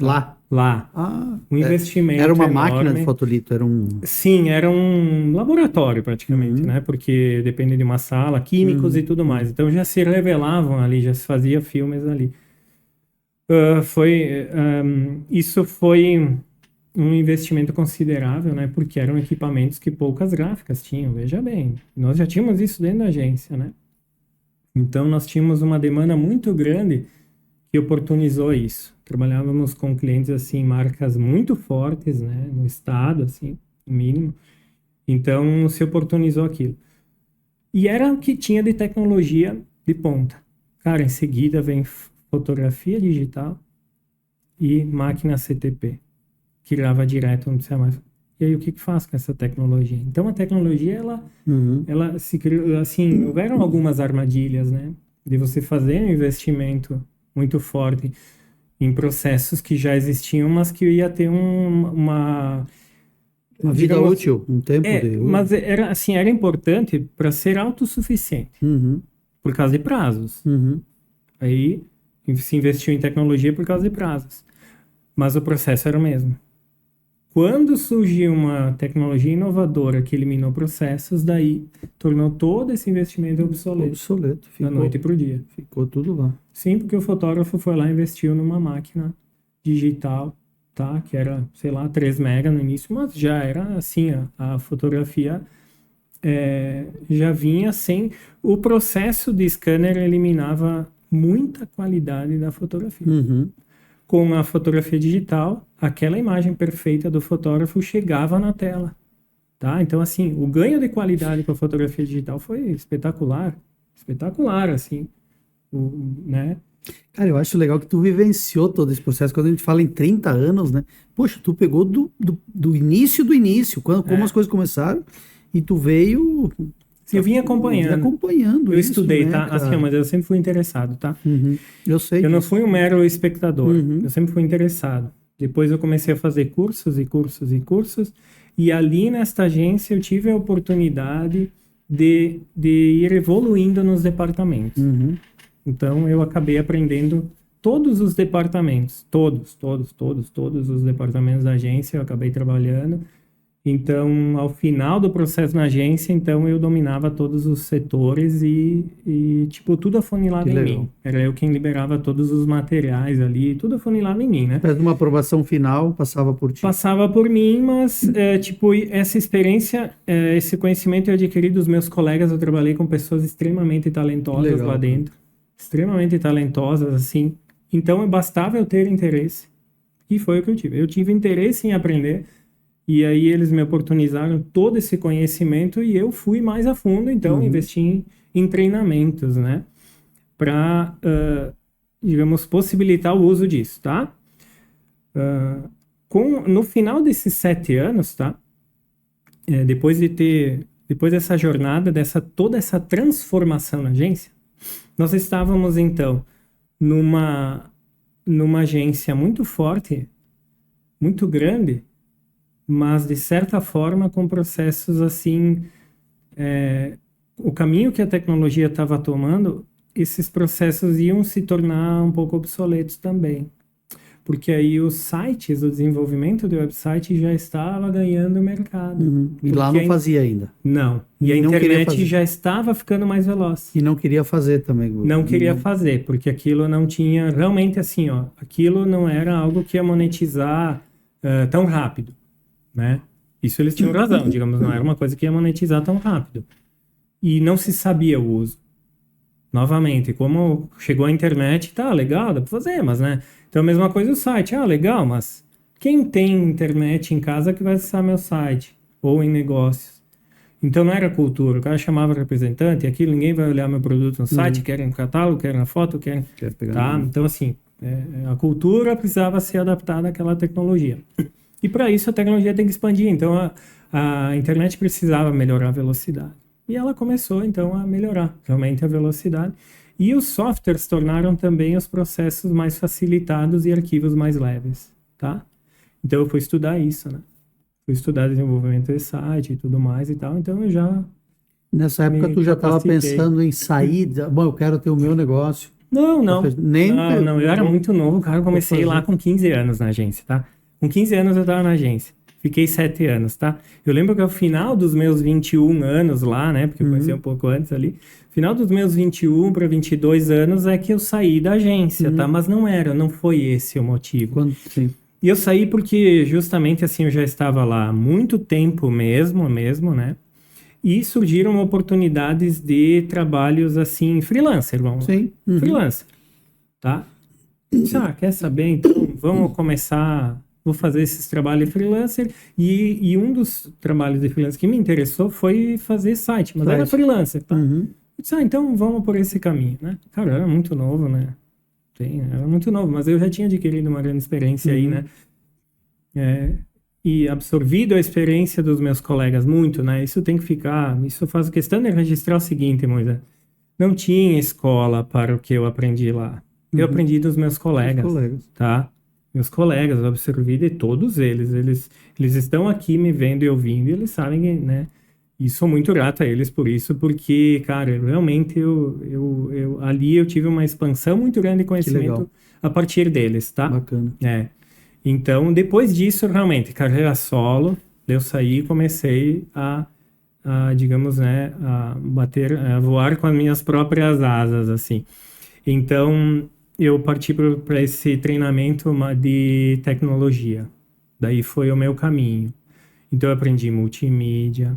Lá? Lá. Um investimento era uma enorme. máquina de fotolito, era um... Sim, era um laboratório praticamente, né? Porque depende de uma sala, químicos e tudo mais. Então já se revelavam ali, já se fazia filmes ali. Isso foi... um investimento considerável, né? Porque eram equipamentos que poucas gráficas tinham, veja bem. Nós já tínhamos isso dentro da agência, né? Então, nós tínhamos uma demanda muito grande que oportunizou isso. Trabalhávamos com clientes, assim, marcas muito fortes, né? No estado, assim, no mínimo. Então, se oportunizou aquilo. E era o que tinha de tecnologia de ponta. Cara, em seguida vem fotografia digital e máquina CTP. Que grava direto, não precisa mais. E aí, o que faz com essa tecnologia? Então, a tecnologia, ela se criou, assim, houveram algumas armadilhas, né? De você fazer um investimento muito forte em processos que já existiam, mas que ia ter uma vida digamos, útil, um tempo de... mas era assim, era importante para ser autossuficiente, Uhum, por causa de prazos. uhum. Aí se investiu em tecnologia por causa de prazos. Mas o processo era o mesmo. Quando surgiu uma tecnologia inovadora que eliminou processos, daí tornou todo esse investimento obsoleto. Obsoleto. Da noite para o dia. Ficou tudo lá. Sim, porque o fotógrafo foi lá e investiu numa máquina digital, tá? Que era, sei lá, 3 mega no início, mas já era assim, a fotografia já vinha sem... O processo de scanner eliminava muita qualidade da fotografia. Uhum. Com a fotografia digital, aquela imagem perfeita do fotógrafo chegava na tela, tá? Então, assim, o ganho de qualidade com a fotografia digital foi espetacular, assim, né? Cara, eu acho legal que tu vivenciou todo esse processo. Quando a gente fala em 30 anos, né? Poxa, tu pegou do início do início, como as coisas começaram, e tu veio... Eu vim acompanhando. Eu isso, estudei, né, tá? cara? Assim, mas eu sempre fui interessado, tá? Uhum. Eu sei Eu não disso. fui um mero espectador, Uhum. eu sempre fui interessado. Depois eu comecei a fazer cursos, e ali nesta agência eu tive a oportunidade de ir evoluindo nos departamentos. Uhum. Então eu acabei aprendendo todos os departamentos, todos os departamentos da agência eu acabei trabalhando. Então, ao final do processo na agência, então eu dominava todos os setores e tipo, tudo afunilado Que em legal. mim. Era eu quem liberava todos os materiais ali, tudo afunilado em mim, né? Perto de uma aprovação final, passava por ti. Passava por mim, mas, tipo, essa experiência, esse conhecimento eu adquiri dos meus colegas. Eu trabalhei com pessoas extremamente talentosas Legal, lá cara. dentro. Extremamente talentosas, assim. Então, bastava eu ter interesse. E foi o que eu tive. Eu tive interesse em aprender. E aí, eles me oportunizaram todo esse conhecimento e eu fui mais a fundo. Então, investi em treinamentos, né? Para, digamos, possibilitar o uso disso, tá? No final desses 7 anos, tá? Depois dessa jornada, toda essa transformação na agência, nós estávamos, então, numa agência muito forte, muito grande, mas, de certa forma, com processos assim... o caminho que a tecnologia estava tomando, esses processos iam se tornar um pouco obsoletos também. Porque aí os sites, o desenvolvimento de website já estava ganhando mercado. Uhum. E lá não fazia ainda. Não. E a E não queria internet fazer. já estava ficando mais veloz. E não queria fazer também. Não queria fazer, porque aquilo não tinha... Realmente assim, ó, aquilo não era algo que ia monetizar tão rápido, né? Isso eles tinham razão, digamos, não era uma coisa que ia monetizar tão rápido. E não se sabia o uso. Novamente, como chegou a internet, tá, legal, dá pra fazer, mas, né? Então, a mesma coisa o site. Ah, legal, mas quem tem internet em casa que vai acessar meu site? Ou em negócios? Então, não era cultura. O cara chamava o representante, e aquilo, ninguém vai olhar meu produto no site, querem no catálogo, querem na foto, querem... Quer pegar Tá? Então, assim, a cultura precisava ser adaptada àquela tecnologia. E para isso a tecnologia tem que expandir. Então a internet precisava melhorar a velocidade. E ela começou então a melhorar realmente a velocidade. E os softwares tornaram também os processos mais facilitados e arquivos mais leves, tá? Então eu fui estudar isso, né? Fui estudar desenvolvimento de site e tudo mais e tal. Então eu já... Nessa época me tu já estava capacitei. pensando em sair, bom, eu quero ter o meu negócio. Não. Nem Não, eu era muito novo, cara. Eu comecei lá com 15 anos na agência, tá? Com 15 anos eu tava na agência. Fiquei 7 anos, tá? Eu lembro que ao final dos meus 21 anos lá, né? Porque eu conheci um pouco antes ali. Final dos meus 21 para 22 anos é que eu saí da agência, tá? Mas não foi esse o motivo. Sim. E eu saí porque justamente assim eu já estava lá há muito tempo mesmo, né? E surgiram oportunidades de trabalhos assim, freelancer, vamos lá. Sim. Freelancer, tá? Quer saber? Então, vamos começar... Vou fazer esses trabalhos de freelancer. E um dos trabalhos de freelancer que me interessou foi fazer site, mas era freelancer, tá? Eu disse, então vamos por esse caminho, né? Cara, eu era muito novo, né? Era muito novo, mas eu já tinha adquirido uma grande experiência aí, né? E absorvido a experiência dos meus colegas muito, né? Isso tem que ficar... Isso eu faço questão de registrar o seguinte, Moisés. Não tinha escola para o que eu aprendi lá. Eu aprendi dos meus colegas, colegas. tá? Meus colegas, eu observei de todos eles. Eles estão aqui me vendo e ouvindo, e eles sabem, né? E sou muito grato a eles por isso, porque, cara, realmente ali eu tive uma expansão muito grande de conhecimento legal. a partir deles, tá? Bacana. É. Então, depois disso, realmente, carreira solo, eu saí e comecei a, digamos, né, a voar com as minhas próprias asas, assim. Então, eu parti para esse treinamento de tecnologia. Daí foi o meu caminho. Então, eu aprendi multimídia.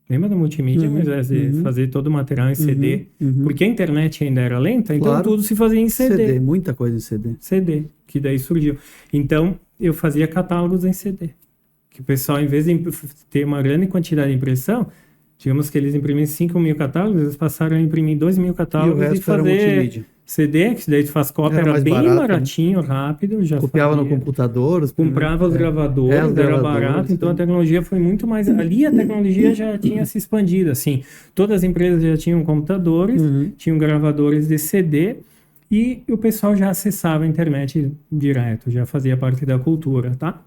Lembra da multimídia? Mas fazer todo o material em CD. Porque a internet ainda era lenta, então Claro. tudo se fazia em CD. Muita coisa em CD. CD, que daí surgiu. Então, eu fazia catálogos em CD. Que o pessoal, em vez de ter uma grande quantidade de impressão, digamos que eles imprimem 5.000 catálogos, eles passaram a imprimir 2.000 catálogos E o resto era fazer multimídia. CD, que daí tu faz cópia, Era era mais bem barato, né? baratinho, rápido. Já Copiava no fazia. computador. Comprava os gravadores, os era gravadores, barato, então a sim. tecnologia foi muito mais... Ali a tecnologia já tinha se expandido, assim. Todas as empresas já tinham computadores, tinham gravadores de CD, e o pessoal já acessava a internet direto, já fazia parte da cultura, tá?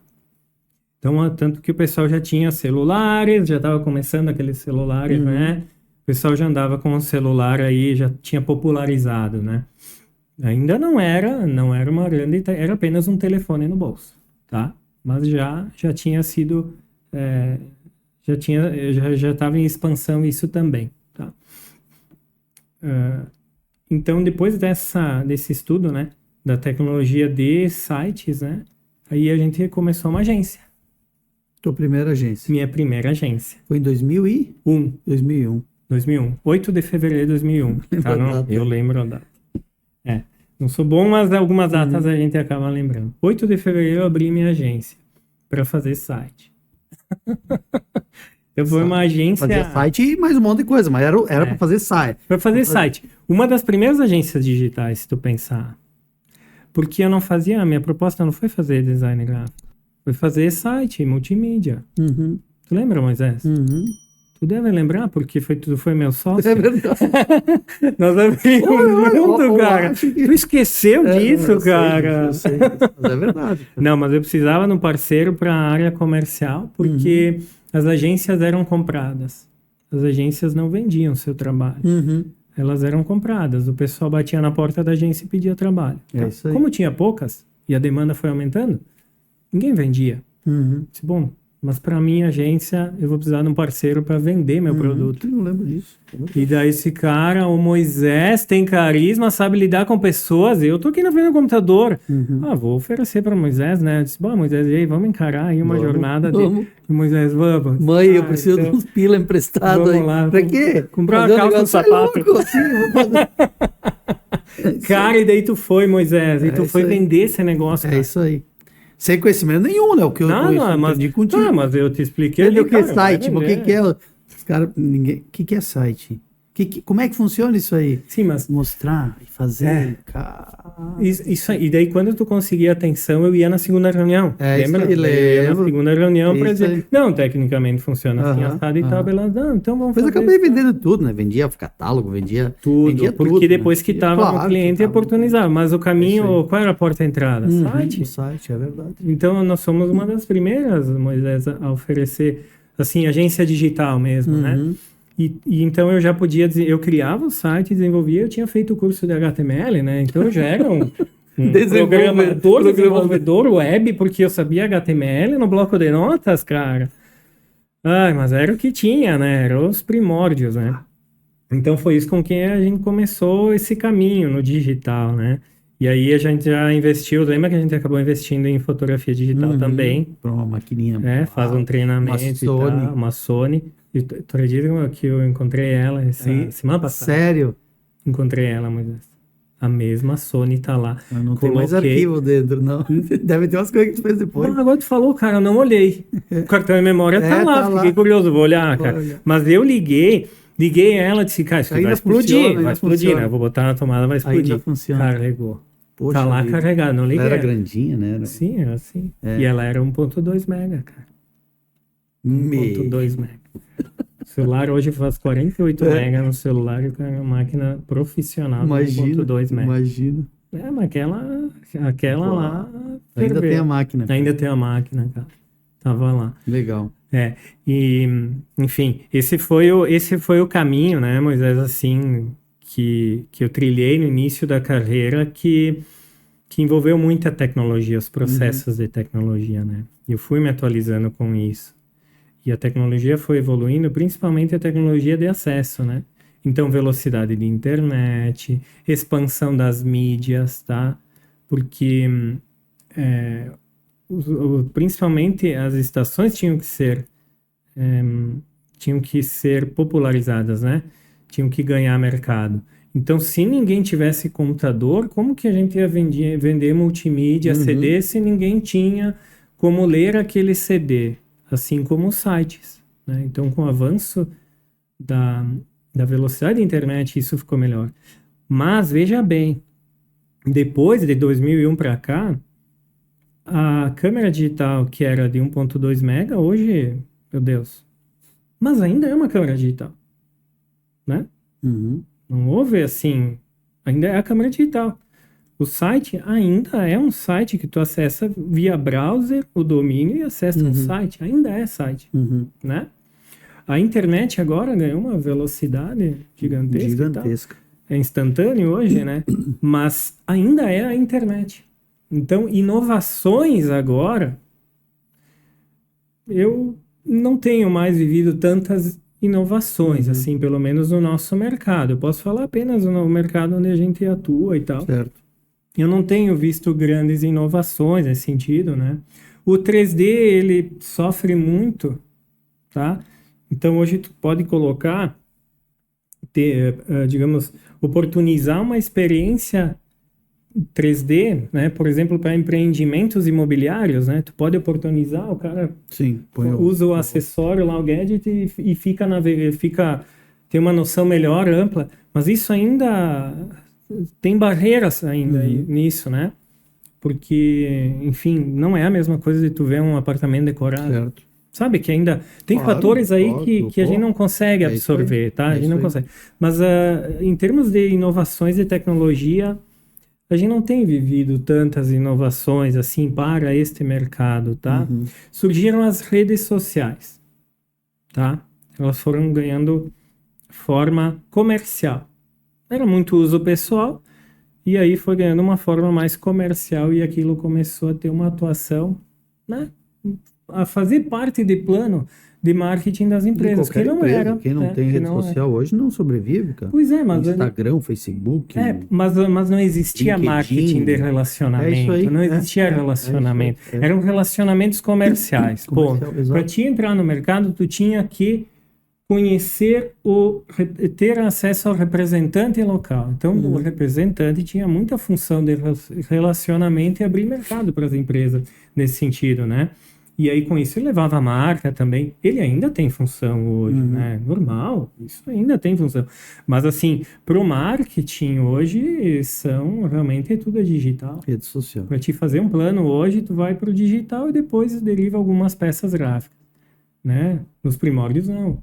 Então, tanto que o pessoal já tinha celulares, já estava começando aqueles celulares, né? O pessoal já andava com o celular aí, já tinha popularizado, né? Ainda não era uma grande, era apenas um telefone no bolso, tá? Mas já tinha sido, já estava em expansão isso também, tá? Então, depois desse estudo, né, da tecnologia de sites, né, aí a gente começou uma agência. Tua primeira agência. Minha primeira agência. Foi em 2001. 2001. 8 de fevereiro de 2001. Tá, não? Eu lembro a data. Não sou bom, mas algumas datas a gente acaba lembrando. 8 de fevereiro eu abri minha agência para fazer site. Eu fui uma agência... Fazia site e mais um monte de coisa, mas era para fazer site. Para fazer site. Uma das primeiras agências digitais, se tu pensar. Porque eu não fazia... A minha proposta não foi fazer design gráfico. Foi fazer site, multimídia. Tu lembra, Moisés? Tu deve lembrar, porque tudo foi meu sócio. É verdade. Nós abrimos junto, cara. Que... Tu esqueceu disso, cara. Eu sei, mas é verdade. Não, mas eu precisava de um parceiro para a área comercial, porque as agências eram compradas. As agências não vendiam seu trabalho. Elas eram compradas. O pessoal batia na porta da agência e pedia trabalho. É isso aí. Como tinha poucas e a demanda foi aumentando, ninguém vendia. Disse, bom, mas para minha agência eu vou precisar de um parceiro para vender meu produto. Eu não lembro disso. E daí esse cara, o Moisés, tem carisma, sabe lidar com pessoas. Eu tô aqui na frente do computador. Vou oferecer para Moisés, né? Eu disse, bom, Moisés, e aí, vamos encarar aí uma jornada de... E Moisés, vamos. Mãe, eu preciso de uns pila emprestados aí. Lá, Pra quê? Comprar uma calça, um sapato. Louco, assim, Cara, e daí tu foi, Moisés, e tu foi vender esse negócio. É isso aí. Sem conhecimento nenhum, né? O que eu mas contigo. mas eu te expliquei. O que é site? O O que é? Os caras, ninguém. O que é site? Como é que funciona isso aí? Sim, mas mostrar e fazer, cara. Isso aí. E daí, quando tu conseguia atenção, eu ia na segunda reunião. Lembra? Isso aí, Eu ia na segunda reunião para dizer, aí. não, tecnicamente funciona assim, assado e tal, beleza. Não, então vamos Mas fazer. eu acabei vendendo tudo, né? Vendia catálogo, vendia tudo. Porque depois que tava no cliente, oportunizava. Mas o caminho, qual era a porta de entrada? Site. O site, é verdade. Então, nós somos uma das primeiras, Moisés, a oferecer, assim, agência digital mesmo, né? E então eu já podia dizer, eu criava o site, desenvolvia, eu tinha feito o curso de HTML, né? Então eu já era um desenvolvedor web, porque eu sabia HTML no bloco de notas, cara. Mas era o que tinha, né? Eram os primórdios, né? Então foi isso com que a gente começou esse caminho no digital, né? E aí a gente já investiu, lembra que a gente acabou investindo em fotografia digital também? Para uma maquininha. Faz um treinamento e tal, uma Sony. E tu acredita que eu encontrei ela semana passada? Sério? Encontrei ela, Moisés. A mesma Sony tá lá. Eu não tem mais arquivo dentro, não. Deve ter umas coisas que tu fez depois. Agora tu falou, cara, eu não olhei. O cartão de memória tá lá, fiquei curioso, vou olhar, cara. Mas eu liguei ela, disse, cara, isso vai explodir, né? Eu vou botar na tomada, vai explodir. Ainda funciona. Carregou. Poxa, tá lá carregado, não liguei. Ela era grandinha, né? Sim, era assim. E ela era 1.2 mega, cara. 1.2 mega. O celular hoje faz 48 mega no celular e é uma máquina profissional de 1.2 mega. Imagina. Mas aquela Pô, lá... Ainda ferveu. tem a máquina. cara. Ainda tem a máquina, cara. Tava lá. Legal. E, enfim, esse foi o caminho, né, Moisés, assim, que eu trilhei no início da carreira, que envolveu muita tecnologia, os processos de tecnologia, né? Eu fui me atualizando com isso. E a tecnologia foi evoluindo, principalmente a tecnologia de acesso, né? Então, velocidade de internet, expansão das mídias, tá? Porque principalmente as estações tinham que ser popularizadas, né? Tinham que ganhar mercado. Então, se ninguém tivesse computador, como que a gente ia vender multimídia, CD, se ninguém tinha como ler aquele CD? Assim como os sites, né? Então, com o avanço da velocidade da internet, isso ficou melhor. Mas, veja bem, depois de 2001 para cá, a câmera digital, que era de 1.2 mega, hoje, meu Deus, mas ainda é uma câmera digital, né? Não houve assim, ainda é a câmera digital. O site ainda é um site que tu acessa via browser, o domínio, e acessa um site. Ainda é site, né? A internet agora ganhou uma velocidade gigantesca. Gigantesca. É instantâneo hoje, né? Mas ainda é a internet. Então, inovações agora, eu não tenho mais vivido tantas inovações, assim, pelo menos no nosso mercado. Eu posso falar apenas no mercado onde a gente atua e tal. Certo. Eu não tenho visto grandes inovações nesse sentido, né? O 3D, ele sofre muito, tá? Então, hoje tu pode colocar, digamos, oportunizar uma experiência 3D, né? Por exemplo, para empreendimentos imobiliários, né? Tu pode oportunizar, o cara Sim. usa o acessório lá, o gadget, e tem uma noção melhor, ampla, mas isso ainda tem barreiras ainda nisso, né? Porque, enfim, não é a mesma coisa de tu ver um apartamento decorado. Certo. Sabe que ainda tem Claro, fatores aí lógico, que a gente não consegue é isso aí, absorver, tá? A é gente isso não aí. consegue. Mas em termos de inovações e tecnologia, a gente não tem vivido tantas inovações assim para este mercado, tá? Surgiram as redes sociais, tá? Elas foram ganhando forma comercial. Era muito uso pessoal, e aí foi ganhando uma forma mais comercial, e aquilo começou a ter uma atuação, né? A fazer parte de plano de marketing das empresas, que não era. Quem não tem que rede não era. social hoje não sobrevive, cara. Pois é, mas... Instagram, Facebook. mas não existia LinkedIn. marketing de relacionamento. É isso aí, Não existia relacionamento. é isso aí. Eram relacionamentos comerciais. Comercial, exato. Para te entrar no mercado, tu tinha que conhecer ter acesso ao representante local. Então, o representante tinha muita função de relacionamento e abrir mercado para as empresas nesse sentido, né? E aí, com isso, ele levava a marca também. Ele ainda tem função hoje, né? Normal, isso ainda tem função. Mas, assim, para o marketing hoje, realmente tudo é digital. Rede social. Para te fazer um plano hoje, tu vai para o digital e depois deriva algumas peças gráficas, né? Nos primórdios, não.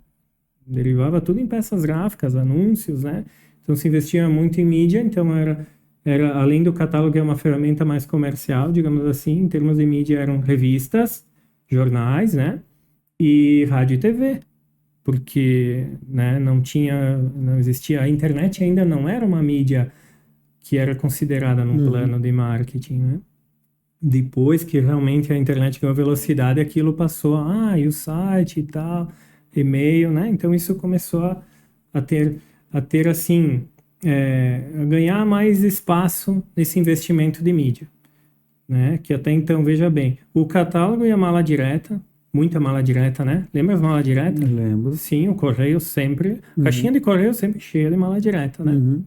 Derivava tudo em peças gráficas, anúncios, né? Então, se investia muito em mídia, então era além do catálogo, é uma ferramenta mais comercial, digamos assim, em termos de mídia eram revistas, jornais, né? E rádio e TV, porque, né, não existia, a internet ainda não era uma mídia que era considerada num plano de marketing, né? Depois que realmente a internet ganhou velocidade, aquilo passou, e o site e tal, e-mail, né? Então isso começou a ter assim, a ganhar mais espaço nesse investimento de mídia, né? Que até então, veja bem, o catálogo e a mala direta, muita mala direta, né? Lembra as malas diretas? Lembro. Sim, o correio sempre, caixinha de correio sempre cheia de mala direta, né?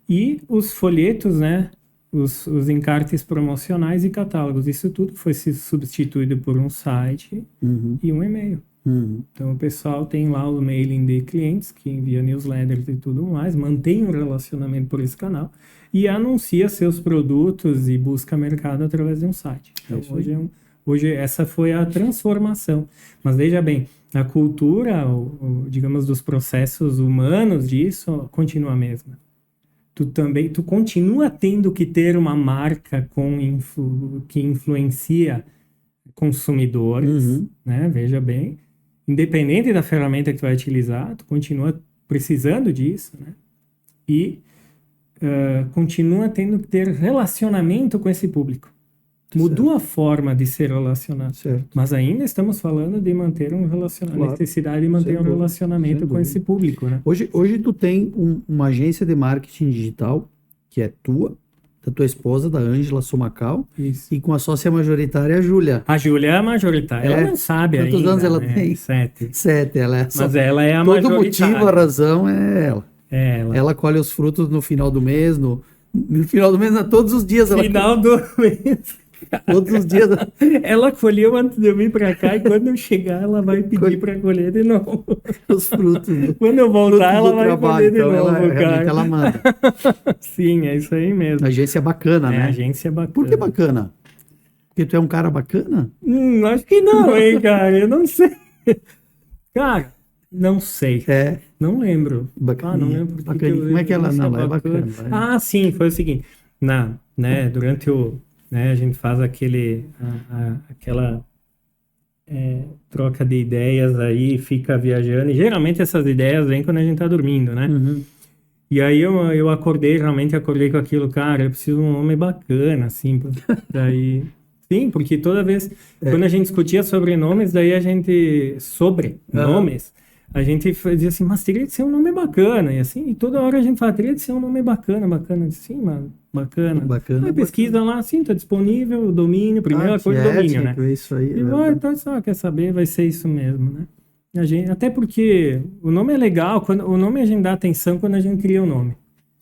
E os folhetos, né? Os encartes promocionais e catálogos, isso tudo foi substituído por um site e um e-mail. Então o pessoal tem lá o mailing de clientes que envia newsletters e tudo mais, mantém um relacionamento por esse canal e anuncia seus produtos e busca mercado através de um site. Então hoje essa foi a transformação. Mas veja bem, a cultura, digamos, dos processos humanos disso continua a mesma. tu continua tendo que ter uma marca que influencia consumidores, Uhum. né? Veja bem, independente da ferramenta que tu vai utilizar, tu continua precisando disso, né? E continua tendo que ter relacionamento com esse público. Mudou a forma de ser relacionado. Certo. Mas ainda estamos falando de manter um relacionamento, Claro. necessidade de manter Sem um dúvida, relacionamento sem com esse público, né? Hoje tu tem uma agência de marketing digital que é tua, da tua esposa, da Ângela Somacal, Isso. e com a sócia majoritária, a Júlia. A Júlia é a majoritária. Ela É. não sabe Quantos ainda, anos ela né? tem? 7. 7, ela é Mas ela é a todo majoritária. motivo, a razão é ela. É ela. Ela colhe os frutos no final do mês, no final do mês, não, todos os dias ela Final do mês. todos os dias Ela colheu antes de eu vir pra cá e quando eu chegar ela vai pedir Colhe- pra colher de novo. os frutos do, Quando eu voltar ela do vai trabalho. colher de Então novo, realmente cara. ela manda. Sim, é isso aí mesmo. A agência é bacana, É, né? a agência é bacana. Por que bacana? Porque tu é um cara bacana? Acho que não, hein, cara. Eu não sei. Cara, não sei. É. Não lembro. Bacaninha. Não lembro. por que Bacaninha. eu- Como é que ela- isso não, ela é bacana, ela é- Ah, sim, foi o seguinte. Durante o... Né, a gente faz aquela troca de ideias aí, fica viajando. E geralmente essas ideias vêm quando a gente tá dormindo, né? Uhum. E aí eu realmente acordei com aquilo, cara, eu preciso de um nome bacana, assim, daí... Sim, porque toda vez, quando a gente discutia sobre nomes, daí a gente dizia assim, mas teria que ser um nome bacana, e assim, e toda hora a gente fala, teria que ser um nome bacana, sim, mano, bacana. Bacana, Aí pesquisa lá, sim, tá disponível, domínio, primeira coisa, domínio, né? É isso aí. E então só quer saber, vai ser isso mesmo, né? Até porque o nome é legal, o nome a gente dá atenção quando a gente cria o nome.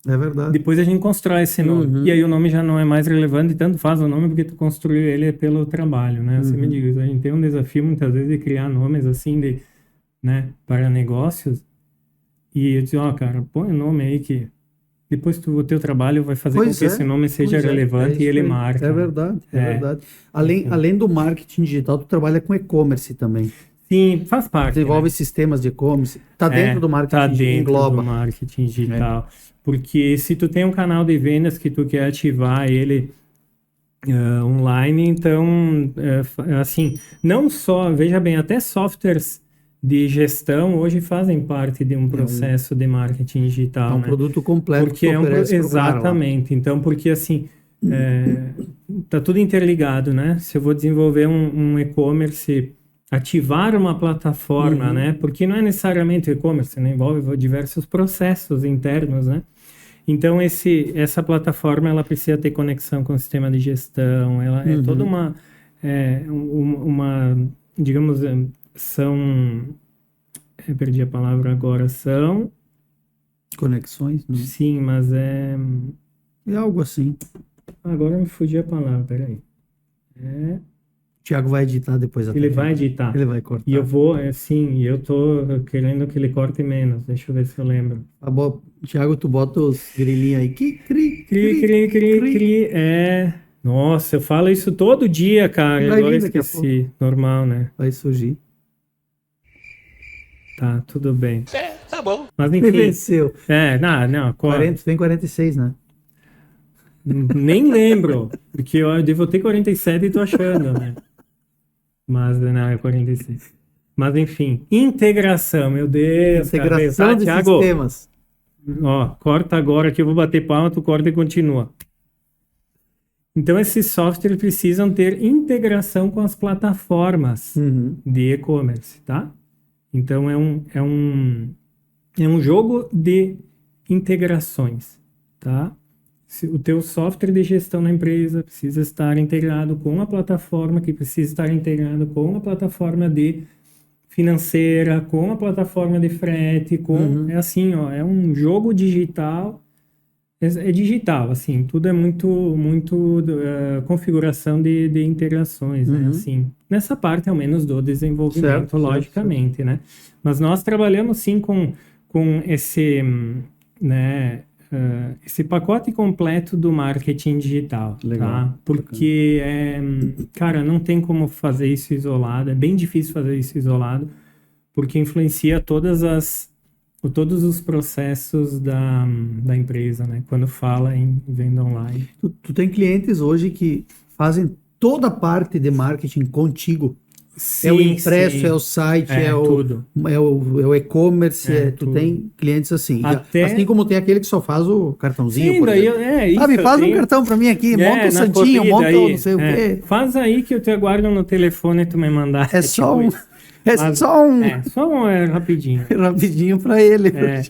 É verdade. Depois a gente constrói esse nome. Uhum. E aí o nome já não é mais relevante, tanto faz o nome porque tu construiu ele pelo trabalho, né? Você me diz, a gente tem um desafio muitas vezes de criar nomes assim, né, para negócios. E eu disse, cara, põe o nome aí que depois o teu trabalho vai fazer com que esse nome seja relevante e ele marca. É verdade, é verdade. Além do marketing digital, tu trabalha com e-commerce também. Sim, faz parte. Desenvolve né? sistemas de e-commerce. Tá dentro do marketing Tá dentro engloba. do marketing digital. Porque se tu tem um canal de vendas que tu quer ativar ele online, então, assim, não só, veja bem, até softwares de gestão hoje fazem parte de um processo de marketing digital, É um né? produto completo Porque que tu oferece pro cara lá. exatamente. Então, porque assim, tá tudo interligado, né? Se eu vou desenvolver um e-commerce, ativar uma plataforma, né? Porque não é necessariamente o e-commerce, né? Envolve diversos processos internos, né? Então, essa plataforma, ela precisa ter conexão com o sistema de gestão, ela é toda uma digamos, perdi a palavra agora, Conexões, né? sim, mas É algo assim. agora me fugiu a palavra, peraí. O Thiago vai editar depois até. Ele vai editar. Ele vai cortar. E eu vou, e eu tô querendo que ele corte menos. Deixa eu ver se eu lembro. Thiago, tu bota os grilinhos aí. Cri. Nossa, eu falo isso todo dia, cara. Vai Agora eu vir daqui a esqueci. Normal, né? Vai surgir. Tá, tudo bem. Tá bom. Mas Me enfim. venceu. Não, 40, tem 46, né? nem lembro. Porque eu devo ter 47 e tô achando, né? Mas não, é 46. Mas enfim, integração, meu Deus. Integração cara. de Thiago, sistemas. ó, corta agora que eu vou bater palma, tu corta e continua. Então, esses softwares precisam ter integração com as plataformas de e-commerce, tá? Então, é um jogo de integrações, tá? O teu software de gestão na empresa precisa estar integrado com a plataforma, que precisa estar integrado com a plataforma de financeira, com a plataforma de frete, é assim, ó, é um jogo digital, é digital, assim, tudo é muito configuração de integrações, né, assim, nessa parte, ao menos, do desenvolvimento, Certo, logicamente, certo. Né, mas nós trabalhamos, sim, com esse, né, esse pacote completo do marketing digital, Legal, tá? Porque, cara, não tem como fazer isso isolado, é bem difícil fazer isso isolado, porque influencia todas as todos os processos da empresa, né? Quando fala em venda online. Tu tem clientes hoje que fazem toda a parte de marketing contigo. É o Sim, impresso, sim. é o site, é tudo. o e-commerce, tu tudo. tem clientes assim. Até- Assim como tem aquele que só faz o cartãozinho, Sim, por daí exemplo. isso. Me faz um tem- cartão pra mim aqui, monta o na santinho, corrida monta o aí, não sei o quê. Faz aí que eu te aguardo no telefone e tu me mandar. É só tipo um... isso. É Mas- só um... rapidinho. rapidinho pra ele. É.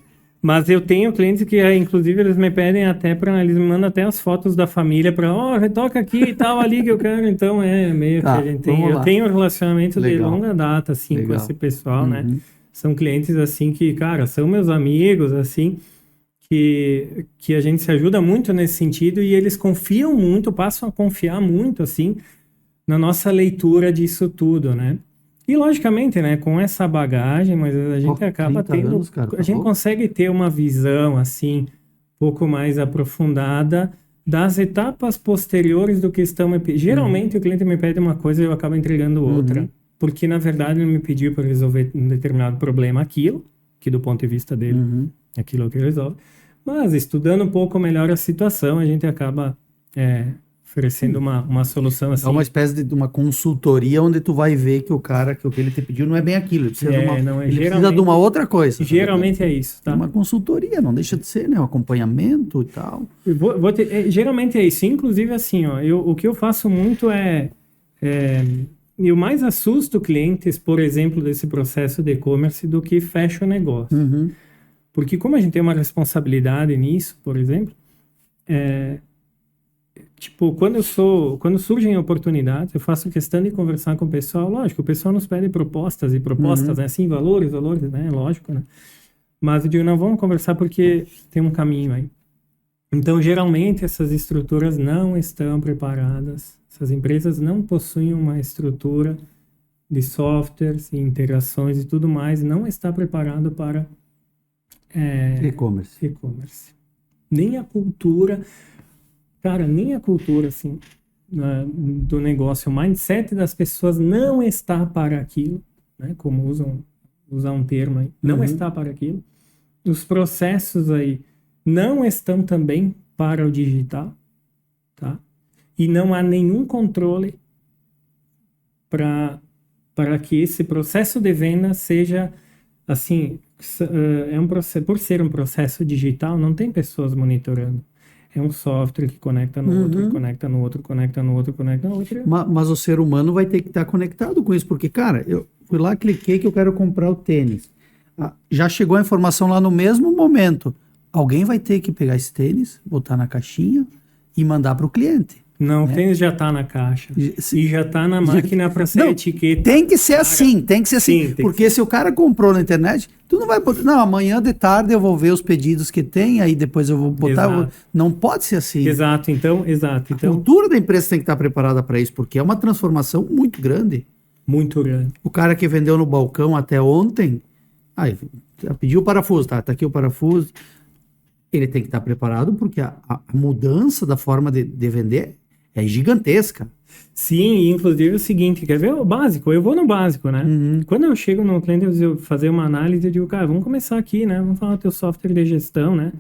Mas eu tenho clientes que, inclusive, eles me pedem até eles me mandam até as fotos da família para, retoca aqui e tal, ali que eu quero. Então, meio Tá, que a gente tem. vamos Eu lá. tenho um relacionamento de Legal. longa data, assim, com Legal. esse pessoal, né? Uhum. São clientes, assim, que, cara, são meus amigos, assim, que a gente se ajuda muito nesse sentido e eles confiam muito, passam a confiar muito, assim, na nossa leitura disso tudo, né? E, logicamente, né, com essa bagagem, mas a gente acaba 30 tendo... anos, cara, a gente bom. consegue ter uma visão, assim, um pouco mais aprofundada das etapas posteriores do que estão me pedindo. Geralmente, o cliente me pede uma coisa e eu acabo entregando outra. Porque, na verdade, ele me pediu para resolver um determinado problema aquilo, que do ponto de vista dele, aquilo que resolve. Mas, estudando um pouco melhor a situação, a gente acaba oferecendo uma solução assim. É uma espécie de uma consultoria onde tu vai ver que o que ele te pediu não é bem aquilo. Ele precisa, ele precisa de uma outra coisa. Geralmente é isso, tá? Uma consultoria, não deixa de ser, né? Um acompanhamento e tal. Geralmente é isso. Inclusive, assim, ó, o que eu faço muito eu mais assusto clientes, por exemplo, desse processo de e-commerce do que fecho o negócio. Porque como a gente tem uma responsabilidade nisso, por exemplo, tipo, quando surgem oportunidades, eu faço questão de conversar com o pessoal. Lógico, o pessoal nos pede propostas, né? Assim, valores, né? Lógico, né? Mas eu digo, não, vamos conversar porque tem um caminho aí. Então, geralmente, essas estruturas não estão preparadas. Essas empresas não possuem uma estrutura de softwares e interações e tudo mais. Não está preparado para e-commerce. Nem a cultura... Cara, nem a cultura, assim, do negócio, o mindset das pessoas não está para aquilo, né? Como usar um termo aí, não está para aquilo. Os processos aí não estão também para o digital, tá? E não há nenhum controle para que esse processo de venda seja, assim, por ser um processo digital, não tem pessoas monitorando. É um software que conecta no outro, conecta no outro, conecta no outro, conecta no outro. Mas o ser humano vai ter que estar conectado com isso, porque, cara, eu fui lá, cliquei que eu quero comprar o tênis. Já chegou a informação lá no mesmo momento. Alguém vai ter que pegar esse tênis, botar na caixinha e mandar para o cliente. Não, o tênis já está na caixa. E já está na máquina para ser etiqueta. Tem que ser assim, tem que ser assim. Sim, porque se o cara comprou na internet, tu não vai poder. Não, amanhã de tarde eu vou ver os pedidos que tem, aí depois eu vou botar. Não pode ser assim. Exato, então. A cultura da empresa tem que estar preparada para isso, porque é uma transformação muito grande. Muito grande. O cara que vendeu no balcão até ontem, pediu o parafuso, tá aqui o parafuso. Ele tem que estar preparado, porque a mudança da forma de vender é gigantesca. Sim, e inclusive é o seguinte, quer ver o básico? Eu vou no básico, né? Quando eu chego no cliente, eu fazer uma análise, eu digo, cara, vamos começar aqui, né? Vamos falar do teu software de gestão, né?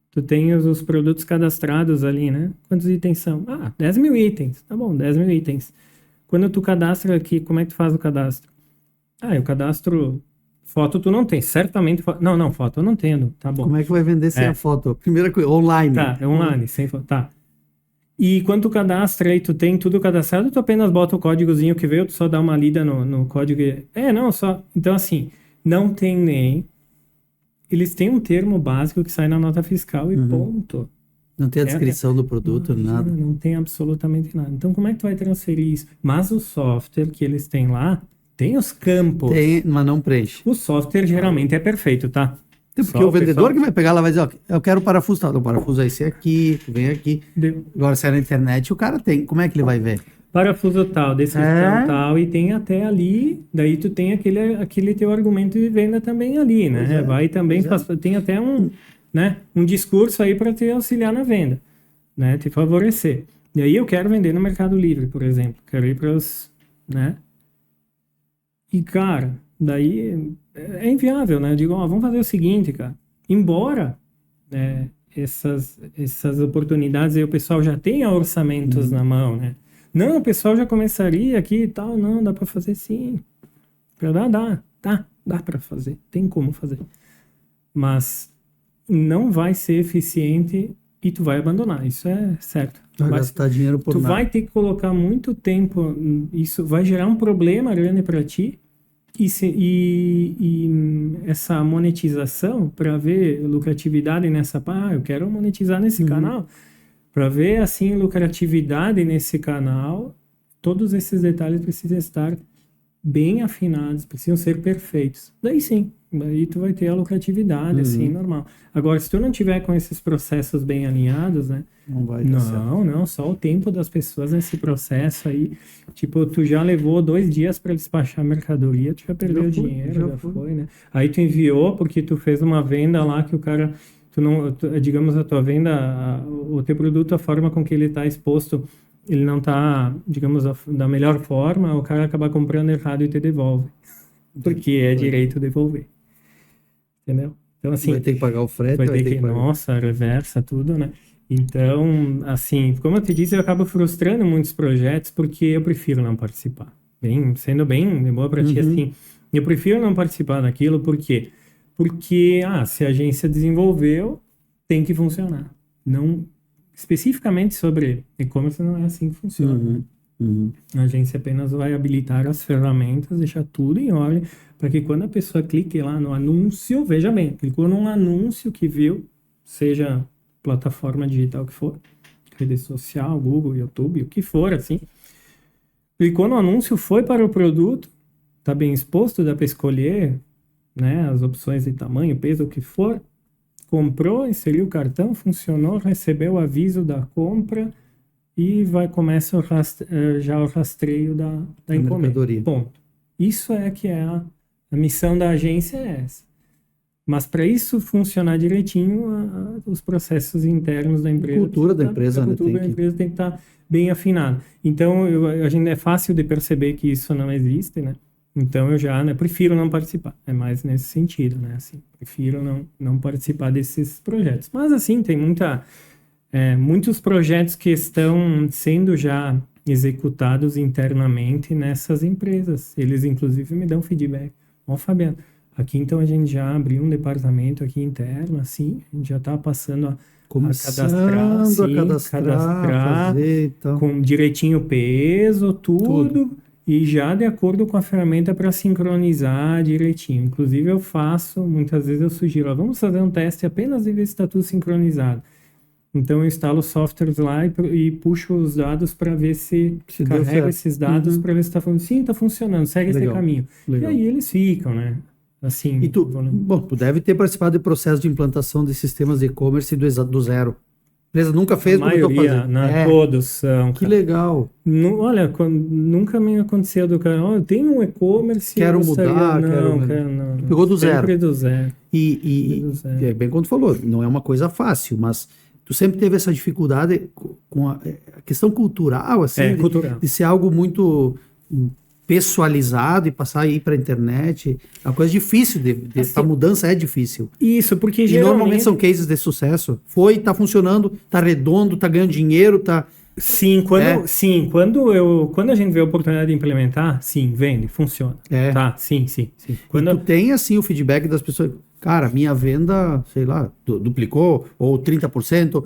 Tu tem os produtos cadastrados ali, né? Quantos itens são? 10 mil itens. Tá bom, 10 mil itens. Quando tu cadastra aqui, como é que tu faz o cadastro? Eu cadastro... Foto tu não tem, certamente... Não, foto eu não tenho, tá bom. Como é que vai vender sem a foto? Primeira coisa, online. Tá, é online, sem foto, tá. E quando tu cadastra aí, tu tem tudo cadastrado, tu apenas bota o códigozinho que veio, tu só dá uma lida no código. Então, assim, não tem nem... Eles têm um termo básico que sai na nota fiscal e ponto. Não tem a descrição do produto, nada. Não tem absolutamente nada. Então, como é que tu vai transferir isso? Mas o software que eles têm lá, tem os campos. Tem, mas não preenche. O software geralmente é perfeito, tá? Porque o vendedor que vai pegar lá vai dizer, eu quero parafuso, tá? O parafuso é esse aqui, tu vem aqui. Agora, se é na internet, o cara tem. Como é que ele vai ver? Parafuso tal, descrição tal, e tem até ali, daí tu tem aquele teu argumento de venda também ali, né? Vai também, tem até um discurso aí para te auxiliar na venda, né? Te favorecer. E aí eu quero vender no Mercado Livre, por exemplo. Quero ir para os, né? E, cara, Daí é inviável, né? Eu digo, vamos fazer o seguinte, cara. Embora essas oportunidades aí o pessoal já tenha orçamentos na mão, né? Não, o pessoal já começaria aqui e tal. Não, dá para fazer sim. Dá para fazer. Tem como fazer. Mas não vai ser eficiente e tu vai abandonar. Isso é certo. Vai gastar dinheiro por tu nada. vai ter que colocar muito tempo. Isso vai gerar um problema grande para ti. E essa monetização, para ver lucratividade nessa parte, eu quero monetizar nesse canal. Para ver, assim, lucratividade nesse canal, todos esses detalhes precisam estar bem afinados, precisam ser perfeitos. Daí sim, daí tu vai ter a lucratividade, assim, normal. Agora, se tu não tiver com esses processos bem alinhados, né? Não vai dar certo. Não, só o tempo das pessoas nesse processo aí. Tipo, tu já levou 2 dias para despachar a mercadoria, tu já perdeu o dinheiro, já foi, né? Aí tu enviou porque tu fez uma venda lá que o cara... digamos, a tua venda, o teu produto, a forma com que ele está exposto, ele não está, digamos, da melhor forma, o cara acaba comprando errado e te devolve. Porque é direito devolver. Entendeu? Então, assim... Vai ter que pagar o frete, vai ter que pagar. Nossa, reversa, tudo, né? Então, assim, como eu te disse, eu acabo frustrando muitos projetos porque eu prefiro não participar. Sendo bem de boa para ti, assim, eu prefiro não participar daquilo, por quê? Porque, se a agência desenvolveu, tem que funcionar. Não, especificamente sobre e-commerce, não é assim que funciona. A agência apenas vai habilitar as ferramentas, deixar tudo em ordem, para que quando a pessoa clique lá no anúncio, veja bem, clicou num anúncio que viu, seja plataforma digital que for, rede social, Google, YouTube, o que for, assim, clicou no anúncio, foi para o produto, está bem exposto, dá para escolher, né, as opções de tamanho, peso, o que for, comprou, inseriu o cartão, funcionou, recebeu o aviso da compra e começa já o rastreio da encomenda. Mercadoria. Ponto. Isso é que é a missão da agência é essa. Mas para isso funcionar direitinho, os processos internos da empresa... A cultura da empresa, a né? cultura da empresa tem que estar bem afinada. Então, a gente é fácil de perceber que isso não existe, né? Então, eu já prefiro não participar. É mais nesse sentido, né? Assim, prefiro não participar desses projetos. Mas, assim, tem muitos projetos que estão sendo já executados internamente nessas empresas. Eles, inclusive, me dão feedback. Fabiano, aqui, então, a gente já abriu um departamento aqui interno, assim, a gente já está passando a cadastrar fazer, então. Com direitinho o peso, tudo, e já de acordo com a ferramenta para sincronizar direitinho. Inclusive, eu faço, muitas vezes eu sugiro, vamos fazer um teste apenas de ver se está tudo sincronizado. Então, eu instalo softwares lá e puxo os dados para ver se carrego esses dados para ver se está funcionando. Sim, está funcionando, segue esse caminho. Legal. E aí eles ficam, né? Assim, E tu deve ter participado do processo de implantação de sistemas de e-commerce do zero. A empresa nunca fez, a maioria, todos são. Que legal. Olha, nunca me aconteceu do cara, eu tenho um e-commerce... Quero mudar, não. Pegou do zero. Sempre do zero. E é bem como tu falou, não é uma coisa fácil, mas tu sempre teve essa dificuldade com a questão cultural, assim, cultural. De ser algo muito pessoalizado e passar aí para a internet. É uma coisa difícil, essa mudança é difícil. Isso, porque E geralmente... normalmente são cases de sucesso. Tá funcionando, tá redondo, tá ganhando dinheiro, tá... Sim, quando a gente vê a oportunidade de implementar, sim, vende, funciona. Tá, sim. Quando tu tem, assim, o feedback das pessoas... Cara, minha venda, sei lá, duplicou, ou 30%,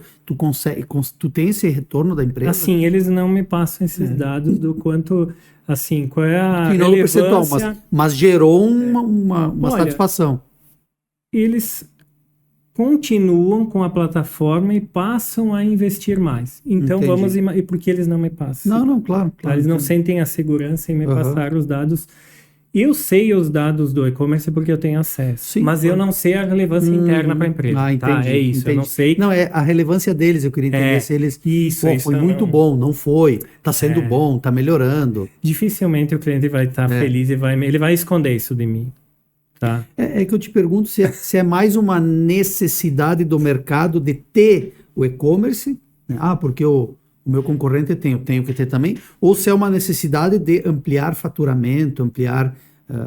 tu tem esse retorno da empresa? Assim, eles não me passam esses dados do quanto, assim, qual é a relevância... percentual, mas gerou uma satisfação. Eles continuam com a plataforma e passam a investir mais. Então, e por que eles não me passam? Não, claro. Eles não sentem a segurança em me passar os dados. Eu sei os dados do e-commerce porque eu tenho acesso, sim, mas eu não sei a relevância interna para a empresa. Entendi, é isso, eu não sei. Não, é a relevância deles, eu queria entender se eles... foi muito bom, não foi, tá sendo bom, tá melhorando. Dificilmente o cliente vai estar feliz e ele vai esconder isso de mim. Tá? É que eu te pergunto se é mais uma necessidade do mercado de ter o e-commerce, né? Porque o meu concorrente tem, eu tenho que ter também, ou se é uma necessidade de ampliar faturamento, ampliar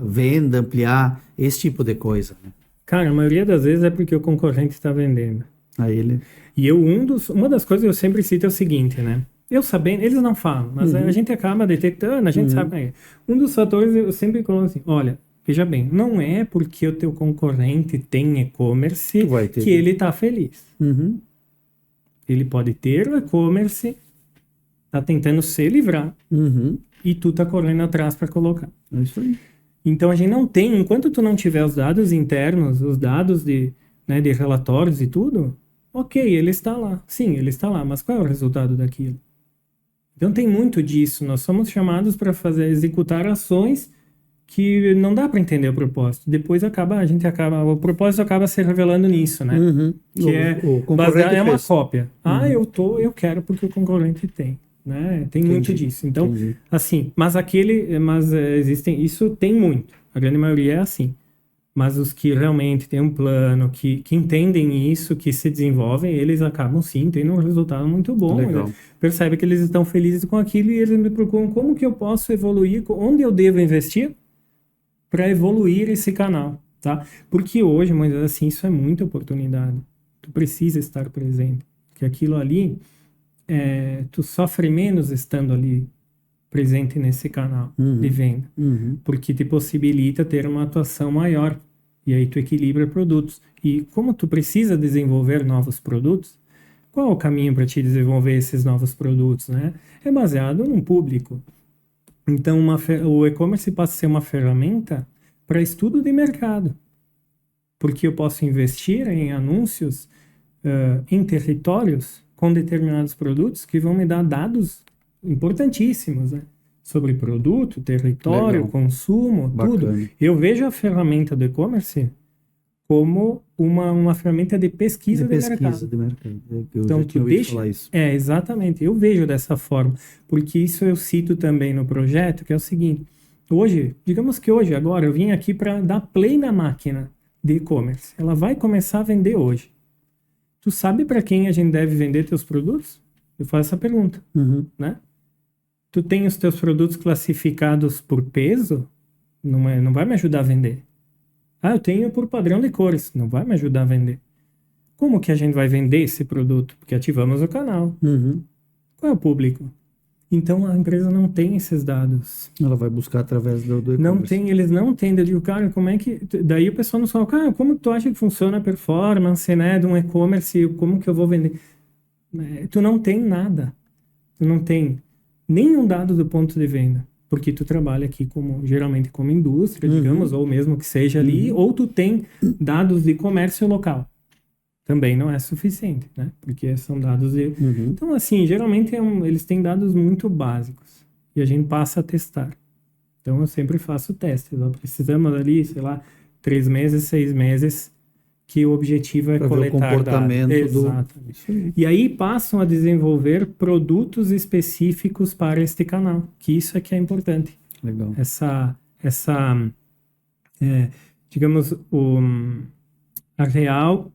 venda, ampliar, esse tipo de coisa, né? Cara, a maioria das vezes é porque o concorrente está vendendo. Aí ele... E uma das coisas que eu sempre cito é o seguinte, né? Eu sabendo, eles não falam, mas a gente acaba detectando, a gente sabe como é. Um dos fatores eu sempre coloco assim, olha, veja bem, não é porque o teu concorrente tem e-commerce que ele está feliz. Ele pode ter o e-commerce, tá tentando se livrar, e tu tá correndo atrás para colocar. É isso aí. Então a gente não tem, enquanto tu não tiver os dados internos, os dados de relatórios e tudo, ok, ele está lá. Sim, ele está lá, mas qual é o resultado daquilo? Então tem muito disso. Nós somos chamados para executar ações que não dá para entender o propósito. Depois o propósito acaba se revelando nisso, né? Que é uma cópia. Eu quero porque o concorrente tem, né? Tem muito disso. Então, assim, mas existem, isso tem muito. A grande maioria é assim. Mas os que realmente têm um plano, que entendem isso, que se desenvolvem, eles acabam sim tendo um resultado muito bom. Legal. Percebe que eles estão felizes com aquilo e eles me procuram como que eu posso evoluir, onde eu devo investir para evoluir esse canal, tá? Porque hoje, mas assim, isso é muita oportunidade. Tu precisa estar presente. Porque aquilo ali, tu sofre menos estando ali presente nesse canal de venda. Porque te possibilita ter uma atuação maior. E aí tu equilibra produtos. E como tu precisa desenvolver novos produtos, qual é o caminho para te desenvolver esses novos produtos, né? É baseado num público. Então o e-commerce passa a ser uma ferramenta para estudo de mercado. Porque eu posso investir em anúncios em territórios com determinados produtos que vão me dar dados importantíssimos, né? Sobre produto, território, consumo, tudo. Eu vejo a ferramenta do e-commerce como uma ferramenta de pesquisa de mercado. Então, tu deixa falar isso. Exatamente. Eu vejo dessa forma, porque isso eu cito também no projeto, que é o seguinte: hoje, digamos que agora eu vim aqui para dar play na máquina de e-commerce. Ela vai começar a vender hoje. Tu sabe para quem a gente deve vender teus produtos? Eu faço essa pergunta, né? Tu tem os teus produtos classificados por peso? Não vai me ajudar a vender. Eu tenho por padrão de cores. Não vai me ajudar a vender. Como que a gente vai vender esse produto? Porque ativamos o canal. Qual é o público? Então a empresa não tem esses dados. Ela vai buscar através do e-commerce. Não tem, eles não têm. Eu digo, cara, como é que... Daí o pessoal não fala, cara, como tu acha que funciona a performance, né, de um e-commerce? Como que eu vou vender? Tu não tem nada. Tu não tem nenhum dado do ponto de venda, porque tu trabalha aqui geralmente como indústria, digamos, ou mesmo que seja ali, ou tu tem dados de comércio local. Também não é suficiente, né? Porque são dados de... Então, assim, geralmente eles têm dados muito básicos e a gente passa a testar. Então, eu sempre faço testes. Precisamos ali, sei lá, 3 meses, 6 meses, que o objetivo é coletar o comportamento dados. Exatamente. E aí passam a desenvolver produtos específicos para este canal, que isso é que é importante. Legal. Digamos, a real...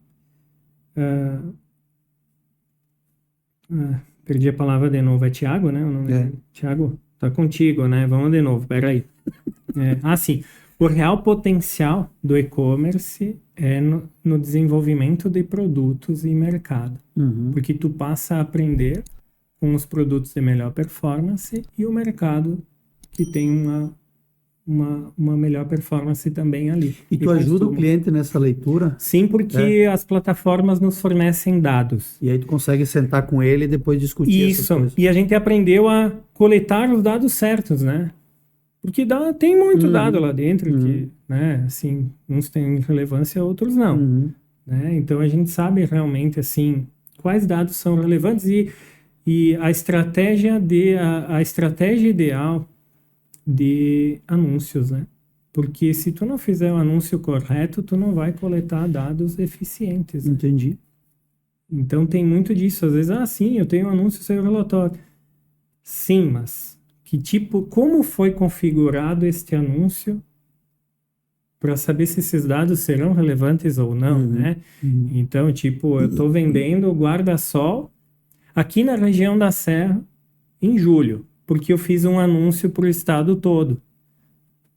perdi a palavra de novo. É Tiago, né? O nome Tiago, tá contigo, né? Vamos de novo, peraí. Sim. O real potencial do e-commerce é no desenvolvimento de produtos e mercado. Porque tu passa a aprender com os produtos de melhor performance e o mercado que tem uma melhor performance também ali. E tu ajuda o cliente nessa leitura? Sim, porque as plataformas nos fornecem dados. E aí tu consegue sentar com ele e depois discutir essas coisas. E a gente aprendeu a coletar os dados certos, né? Porque tem muito dado lá dentro que, né, assim, uns têm relevância, outros não. Né? Então a gente sabe realmente, assim, quais dados são relevantes e a estratégia ideal de anúncios, né? Porque se tu não fizer o anúncio correto, tu não vai coletar dados eficientes. Né? Entendi. Então tem muito disso. Às vezes, sim, eu tenho um anúncio sem relatório. Sim, mas como foi configurado este anúncio para saber se esses dados serão relevantes ou não, né? Então, eu estou vendendo guarda-sol aqui na região da Serra em julho, porque eu fiz um anúncio para o estado todo.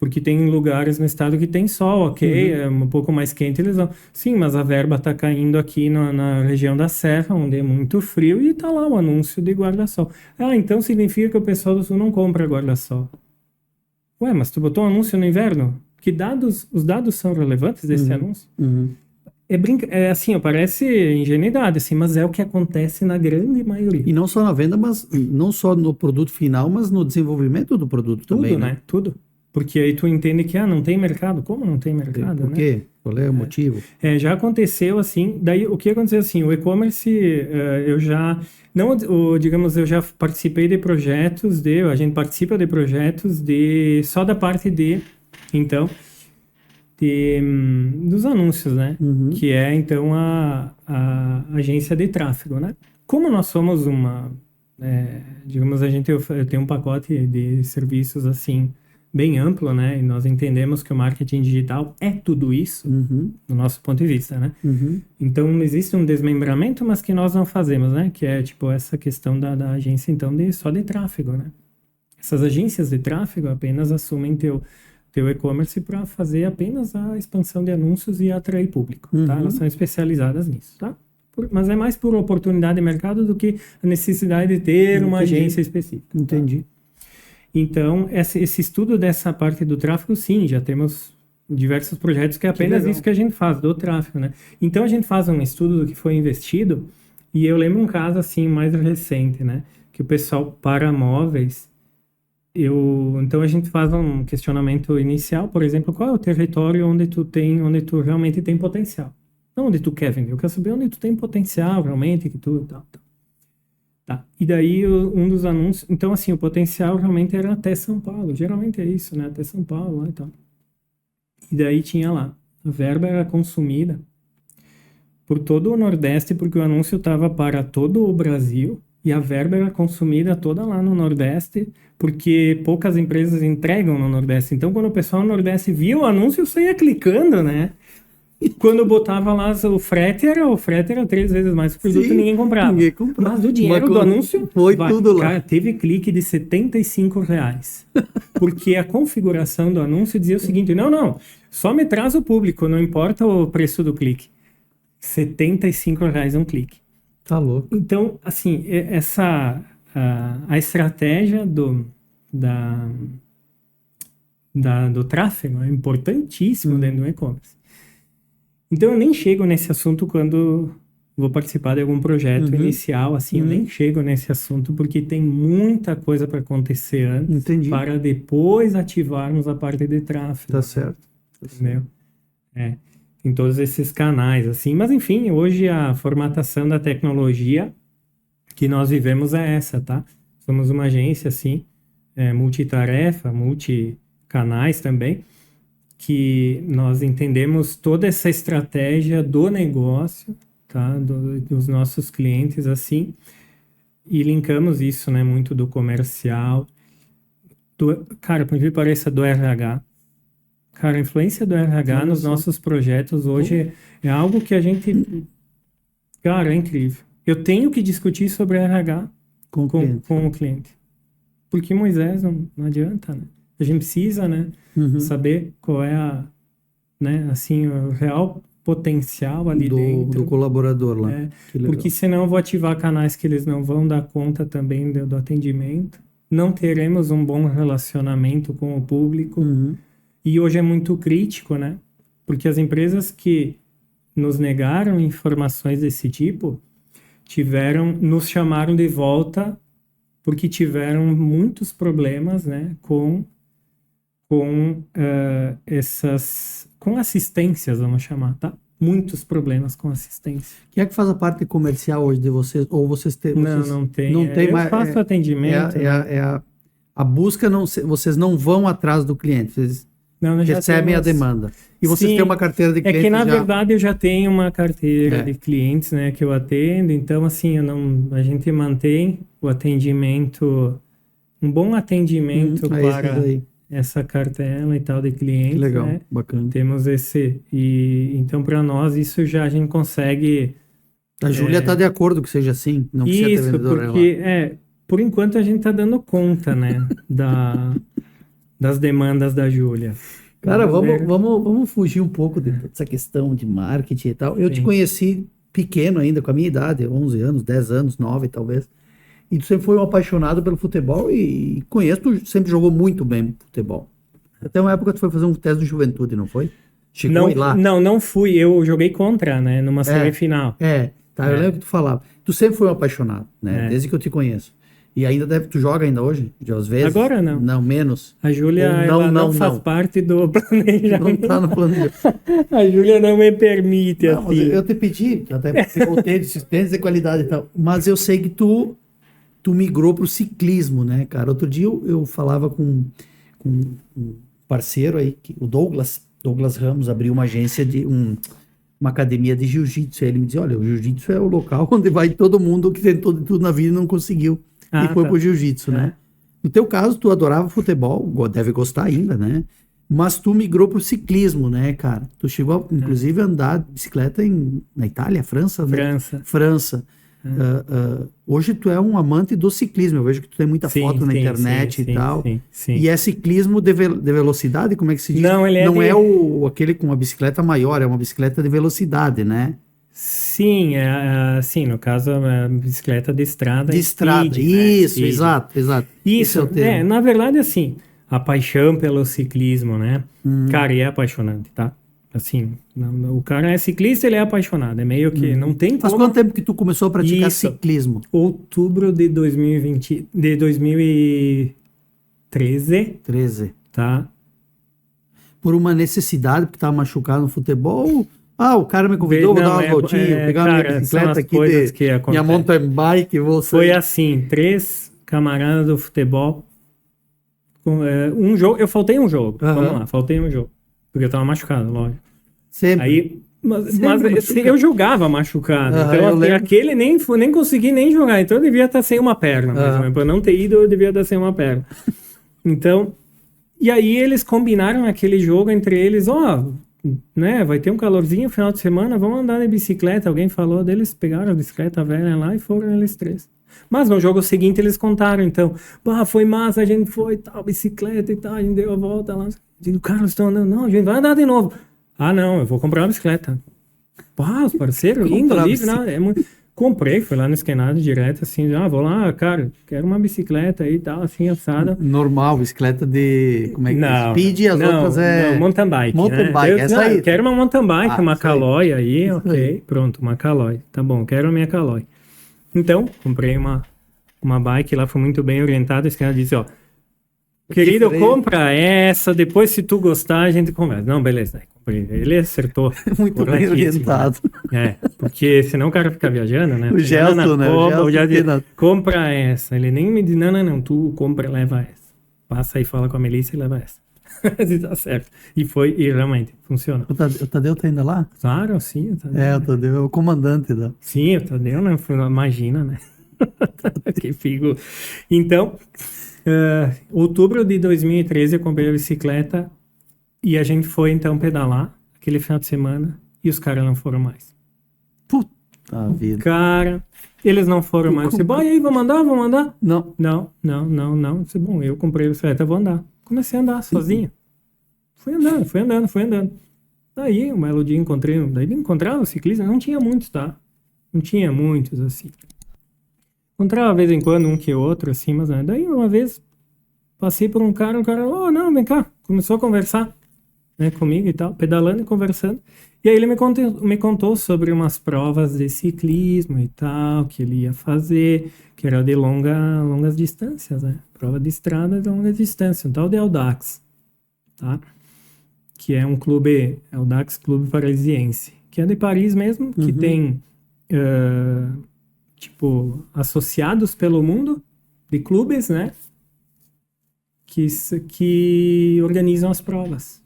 Porque tem lugares no estado que tem sol, ok, é um pouco mais quente, eles vão. Sim, mas a verba tá caindo aqui na região da Serra, onde é muito frio, e tá lá o anúncio de guarda-sol. Ah, então significa que o pessoal do Sul não compra guarda-sol. Ué, mas tu botou um anúncio no inverno? Os dados são relevantes desse anúncio? É assim, parece ingenuidade, assim, mas é o que acontece na grande maioria. E não só na venda, mas não só no produto final, mas no desenvolvimento do produto Tudo, também, né? Tudo. Porque aí tu entende que, não tem mercado. Como não tem mercado, Por né? quê? Qual é o motivo? Já aconteceu assim, daí o que aconteceu assim, o e-commerce, eu já, não, digamos, eu já participei de projetos a gente participa de projetos só da parte então, dos anúncios, né? Que é, então, a agência de tráfego, né? Como nós somos digamos, eu tenho um pacote de serviços, assim, bem amplo, né? E nós entendemos que o marketing digital é tudo isso, do nosso ponto de vista, né? Então, existe um desmembramento, mas que nós não fazemos, né? Que é, tipo, essa questão da agência, então, só de tráfego, né? Essas agências de tráfego apenas assumem teu e-commerce para fazer apenas a expansão de anúncios e atrair público, tá? Elas são especializadas nisso, tá? Mas é mais por oportunidade de mercado do que a necessidade de ter uma agência específica. Entendi. Tá? Então, esse estudo dessa parte do tráfego, sim, já temos diversos projetos que é apenas isso que a gente faz, do tráfego, né? Então, a gente faz um estudo do que foi investido, e eu lembro um caso, assim, mais recente, né? Que o pessoal para móveis, então a gente faz um questionamento inicial, por exemplo, qual é o território onde tu realmente tem potencial? Não onde tu quer vender, eu quero saber onde tu tem potencial realmente, que tu tal. Tá. E daí um dos anúncios, então assim, o potencial realmente era até São Paulo, geralmente é isso, né? Até São Paulo lá e tal. E daí tinha lá, a verba era consumida por todo o Nordeste, porque o anúncio estava para todo o Brasil, e a verba era consumida toda lá no Nordeste, porque poucas empresas entregam no Nordeste. Então, quando o pessoal no Nordeste via o anúncio, você ia clicando, né? Quando botava lá o frete era 3 vezes mais que o produto, ninguém comprava. Mas o dinheiro do anúncio foi tudo lá. Cara, teve clique de R$75. Porque a configuração do anúncio dizia o seguinte: não, só me traz o público, não importa o preço do clique. R$75 um clique. Tá louco. Então, assim, a estratégia do tráfego é importantíssimo dentro do e-commerce. Então, eu nem chego nesse assunto quando vou participar de algum projeto inicial, assim, eu nem chego nesse assunto, porque tem muita coisa para acontecer antes, para depois ativarmos a parte de tráfego. Tá certo. Entendeu? Em todos esses canais, assim. Mas, enfim, hoje a formatação da tecnologia que nós vivemos é essa, tá? Somos uma agência, assim, multitarefa, multicanais também, que nós entendemos toda essa estratégia do negócio, tá? Dos nossos clientes, assim, e linkamos isso, né? Muito do comercial, cara, por que pareça, do RH. Cara, a influência do RH nos nossos projetos hoje é algo que a gente... Cara, é incrível. Eu tenho que discutir sobre RH com o cliente. Porque, Moisés, não adianta, né? A gente precisa, né, saber qual é assim, o real potencial ali dentro. Do colaborador lá. Porque senão eu vou ativar canais que eles não vão dar conta também do atendimento. Não teremos um bom relacionamento com o público. E hoje é muito crítico, né? Porque as empresas que nos negaram informações desse tipo nos chamaram de volta porque tiveram muitos problemas, né, com assistências, vamos chamar, tá? Muitos problemas com assistência. Quem é que faz a parte comercial hoje de vocês? Ou vocês têm? Não tem. Eu faço atendimento. A busca, vocês não vão atrás do cliente, vocês recebem a demanda. E vocês têm uma carteira de clientes? É que, na verdade, eu já tenho uma carteira de clientes, né, que eu atendo. Então, assim, a gente mantém o atendimento, um bom atendimento para essa cartela e tal de clientes. Legal, né? Bacana. Temos então, para nós, isso já a gente consegue... A Júlia está de acordo que seja assim? Não precisa ter vendedor porque, por enquanto, a gente está dando conta, né, das demandas da Júlia. Cara, ver. vamos fugir um pouco dessa questão de marketing e tal. Eu te Sim. conheci pequeno ainda, com a minha idade, 11 anos, 10 anos, 9 talvez. E tu sempre foi um apaixonado pelo futebol e conheço, tu sempre jogou muito bem futebol. Até uma época tu foi fazer um teste de juventude, não foi? Chegou Não, aí lá? não fui. Eu joguei contra, né? Numa semifinal. Tá, eu lembro que tu falava. Tu sempre foi um apaixonado, né? É. Desde que eu te conheço. E ainda tu joga ainda hoje? Às vezes? Agora não. Não, menos. A Júlia, Ou ela não faz parte do Não planejamento. tá no plano de... A Júlia não me permite, Não, mas assim. eu te pedi, que até pegou tênis de qualidade e tal. Mas eu sei que tu migrou pro ciclismo, né, cara? Outro dia eu falava com um parceiro aí, o Douglas Ramos, abriu uma agência uma academia de jiu-jitsu. Aí ele me dizia, olha, o jiu-jitsu é o local onde vai todo mundo que tentou de tudo na vida e não conseguiu. Ah, E foi tá. pro jiu-jitsu, né? No teu caso, tu adorava futebol, deve gostar ainda, né? Mas tu migrou pro ciclismo, né, cara? Tu chegou, inclusive, a andar de bicicleta na Itália, França, né? França. Hoje tu é um amante do ciclismo. Eu vejo que tu tem muita foto na internet e tal. Sim. E é ciclismo de velocidade? Como é que se diz? Não, ele é Não de- é aquele com uma bicicleta maior, é uma bicicleta de velocidade, né? Sim, sim, no caso, a bicicleta de estrada. De estrada. speed, né? Isso, Speed. exato. Esse Isso, é o termo. na verdade, assim, a paixão pelo ciclismo, né? Cara, e é apaixonante, tá? Assim, o cara é ciclista, ele é apaixonado. É meio que não tem Faz como... quanto tempo que tu começou a praticar Isso. ciclismo? Outubro de 2013, 13. tá? Por uma necessidade, porque tava machucado no futebol? O cara me convidou, vou Não, dar uma voltinha, pegar cara, minha são bicicleta as aqui, coisas que minha acontecem. mountain bike, você... Foi assim, 3 camaradas do futebol. Um jogo, eu faltei um jogo. Aham. Vamos lá, faltei um jogo. Porque eu tava machucado, lógico. Sempre. Aí, mas machucado. eu jogava machucado. Aham, eu Então, assim, lembro. aquele nem consegui nem jogar. Então, eu devia estar sem uma perna. Mais ou menos. Pra eu não ter ido, eu devia estar sem uma perna. Então, e aí eles combinaram aquele jogo entre eles. Né, vai ter um calorzinho no final de semana, vamos andar de bicicleta. Alguém falou deles, pegaram a bicicleta velha lá e foram eles 3. Mas no jogo seguinte eles contaram, então, foi massa, a gente foi, tal, bicicleta e tal, a gente deu a volta lá. Digo, Carlos, estão andando, não, a gente vai andar de novo. Não, eu vou comprar uma bicicleta. Os parceiros, lindo, Comprar livre, né? Comprei, fui lá no esquenado direto, assim, vou lá, cara, quero uma bicicleta aí e tal, assim, assada. Normal, bicicleta de... Como é que é? Speed e as outras não, mountain bike. Mountain né? bike, essa aí. Eu quero uma mountain bike, uma isso aí. Caloi aí, Isso ok. aí. Pronto, uma Caloi. Tá bom, quero a minha Caloi. Então, comprei uma bike lá, foi muito bem orientado. Esse cara disse, querido, freio. compra essa, depois se tu gostar a gente conversa. Não, beleza, aí comprei. Ele acertou. Muito bem corretíssimo, orientado. né? Porque senão o cara fica viajando, né? O Gelson, né? O Gelson já disse, que- compra essa. Ele nem me disse, não, tu compra, leva essa. Passa aí, fala com a Melissa e leva essa. Tá certo. E realmente, funcionou. O Tadeu tá ainda lá? Claro, sim, o Tadeu. O Tadeu é o comandante da... Sim, o Tadeu, né? Imagina, né? Que figo. Então, outubro de 2013 eu comprei a bicicleta e a gente foi então pedalar aquele final de semana e os caras não foram mais. Puta vida. Cara, eles não foram mais. Você, e aí, vamos andar? Não. Não. Disse, bom, eu comprei a bicicleta, vou andar. Comecei a andar sozinho. Fui andando. Daí, um belo dia encontrava ciclista, não tinha muitos, tá? Não tinha muitos, assim. Encontrava de vez em quando um que outro, assim, mas daí uma vez passei por um cara, não, vem cá. Começou a conversar, né, comigo e tal, pedalando e conversando. E aí ele me contou sobre umas provas de ciclismo e tal, que ele ia fazer, que era de longas distâncias, né? Prova de estrada de longa distância, um tal de Audax, tá? Que é um clube, Audax Clube Parisiense, que é de Paris mesmo, que tem, associados pelo mundo de clubes, né? Que organizam as provas.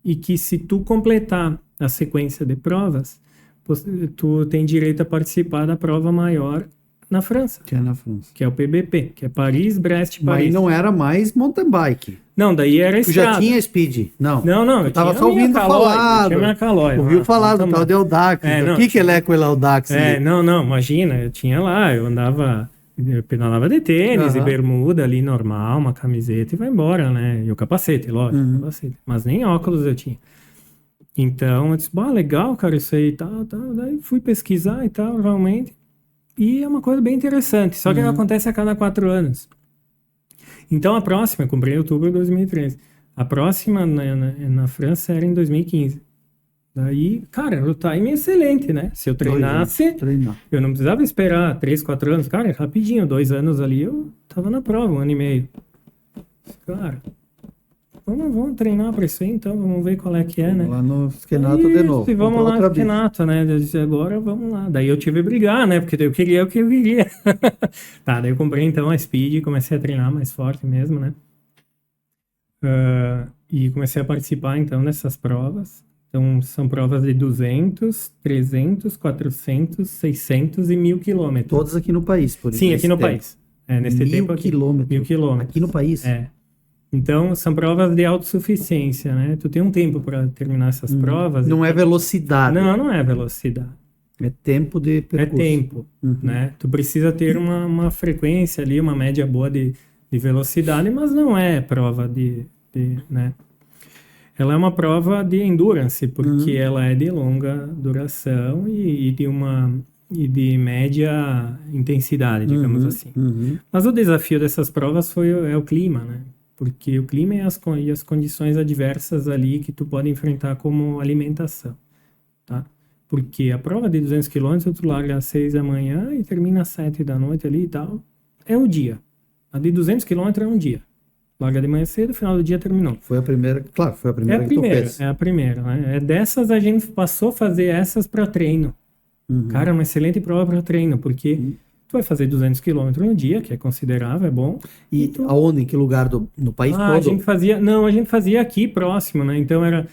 E que se tu completar a sequência de provas, tu tem direito a participar da prova maior na França, Que é na França. que é o PBP, que é Paris, Brest, Paris. Mas não era mais mountain bike. Não, daí era Tu já estrada. tinha speed? Não. Não, Eu tava tinha só a minha ouvindo Caloi, falar. eu tinha minha Caloi Ouviu lá, falar do então tal de Audax. É, O não, que ele é com ele Audax? não, imagina, eu tinha lá, eu andava Eu pedalava de tênis e Aham. bermuda ali, normal, uma camiseta e vai embora, né? E o capacete, lógico, Uhum. capacete. Mas nem óculos eu tinha. Então, eu disse, legal, cara, isso aí e tal, tal. Daí fui pesquisar e tal, realmente. E é uma coisa bem interessante, só que acontece a cada 4 anos. Então, a próxima, eu comprei em outubro de 2013. A próxima na França era em 2015. Daí, cara, o time é excelente, né? Se eu treinasse, Treinar. eu não precisava esperar 3, 4 anos. Cara, é rapidinho, 2 anos ali eu tava na prova, 1 ano e meio. Cara, vamos treinar pra isso aí então, vamos ver qual é que é, né? Vamos lá no esquenato de Isso, novo. e vamos Comprar lá outra no bicha. Renato, né? Eu disse, agora vamos lá. Daí eu tive que brigar, né? Porque eu queria o que eu queria. Tá, daí eu comprei então a Speed e comecei a treinar mais forte mesmo, né? E comecei a participar então dessas provas. Então são provas de 200, 300, 400, 600 e 1.000 quilômetros. Todos aqui no país, por Sim, aqui no tempo. país. Nesse 1.000 tempo aqui. quilômetros. 1.000 quilômetros. Aqui no país? É. Então, são provas de autossuficiência, né? Tu tem um tempo para terminar essas provas. Não é velocidade. Não é velocidade. É tempo de É percurso. tempo, né? Tu precisa ter uma frequência ali, uma média boa de velocidade, mas não é prova né? Ela é uma prova de endurance, porque ela é de longa duração e de média intensidade, digamos assim. Mas o desafio dessas provas é o clima, né? Porque o clima e as condições adversas ali que tu pode enfrentar como alimentação, tá? Porque a prova de 200 km tu larga às 6 da manhã e termina às 7 da noite ali e tal. É um dia. A de 200 km é um dia. Larga de manhã cedo, final do dia terminou. Foi a primeira, claro, foi a primeira que tu fez. É a primeira, né? Dessas a gente passou a fazer essas para treino. Cara, é uma excelente prova para treino, porque tu vai fazer 200 km no dia, que é considerável, é bom. E aonde, em que lugar no país todo? A gente fazia aqui próximo, né? Então era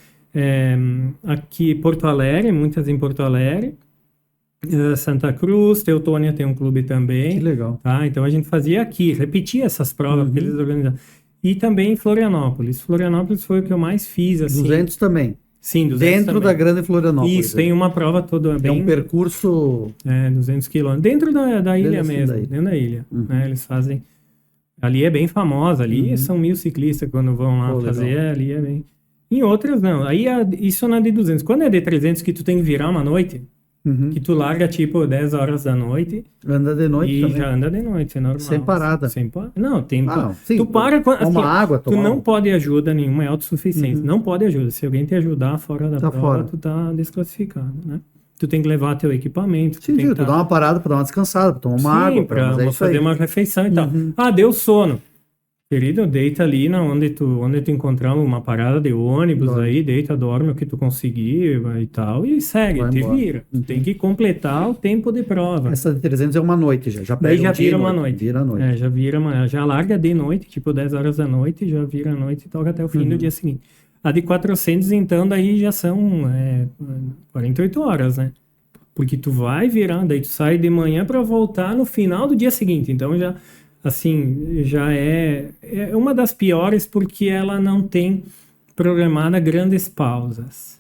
aqui Porto Alegre, muitas em Porto Alegre, Santa Cruz, Teutônia tem um clube também. Que legal. Tá? Então a gente fazia aqui, repetia essas provas que eles organizavam. E também em Florianópolis. Florianópolis foi o que eu mais fiz, assim. 200 também. Sim, 200 Dentro também. da Grande Florianópolis. Isso, tem uma prova toda bem... É um percurso... 200 quilômetros. Dentro da ilha Dentro mesmo, da ilha. dentro da ilha. Né? Eles fazem... Ali é bem famosa, ali são 1.000 ciclistas quando vão lá fazer, legal. ali é bem... Em outras não, aí isso não é de 200. Quando é de 300 que tu tem que virar uma noite, que tu larga tipo 10 horas da noite... Anda de noite e também. já anda de noite, é normal. Sem parada. Não, tem... sim, tu para... toma água, tu não pode ajuda nenhuma, é autossuficiência. Não pode ajuda. Se alguém te ajudar fora da Tá prova, fora. tu tá desclassificado, né? Tu tem que levar teu equipamento. Sim, tu dá uma parada pra dar uma descansada, pra tomar uma água. Pra mas é isso fazer aí. uma refeição e tal. Deu sono. Querido, deita ali onde tu encontrar uma parada de ônibus aí, deita, dorme o que tu conseguir e tal, e segue, Vai te embora. vira. Tu tem que completar o tempo de prova. Essa de 300 é uma noite já. Já Daí pega já um dia vira e uma noite. Vira a noite. Já larga de noite, tipo 10 horas da noite, já vira a noite e toca até o fim do dia seguinte. A de 400, então, daí já são 48 horas, né? Porque tu vai virar, daí tu sai de manhã para voltar no final do dia seguinte. Então já, assim, já é uma das piores porque ela não tem programada grandes pausas.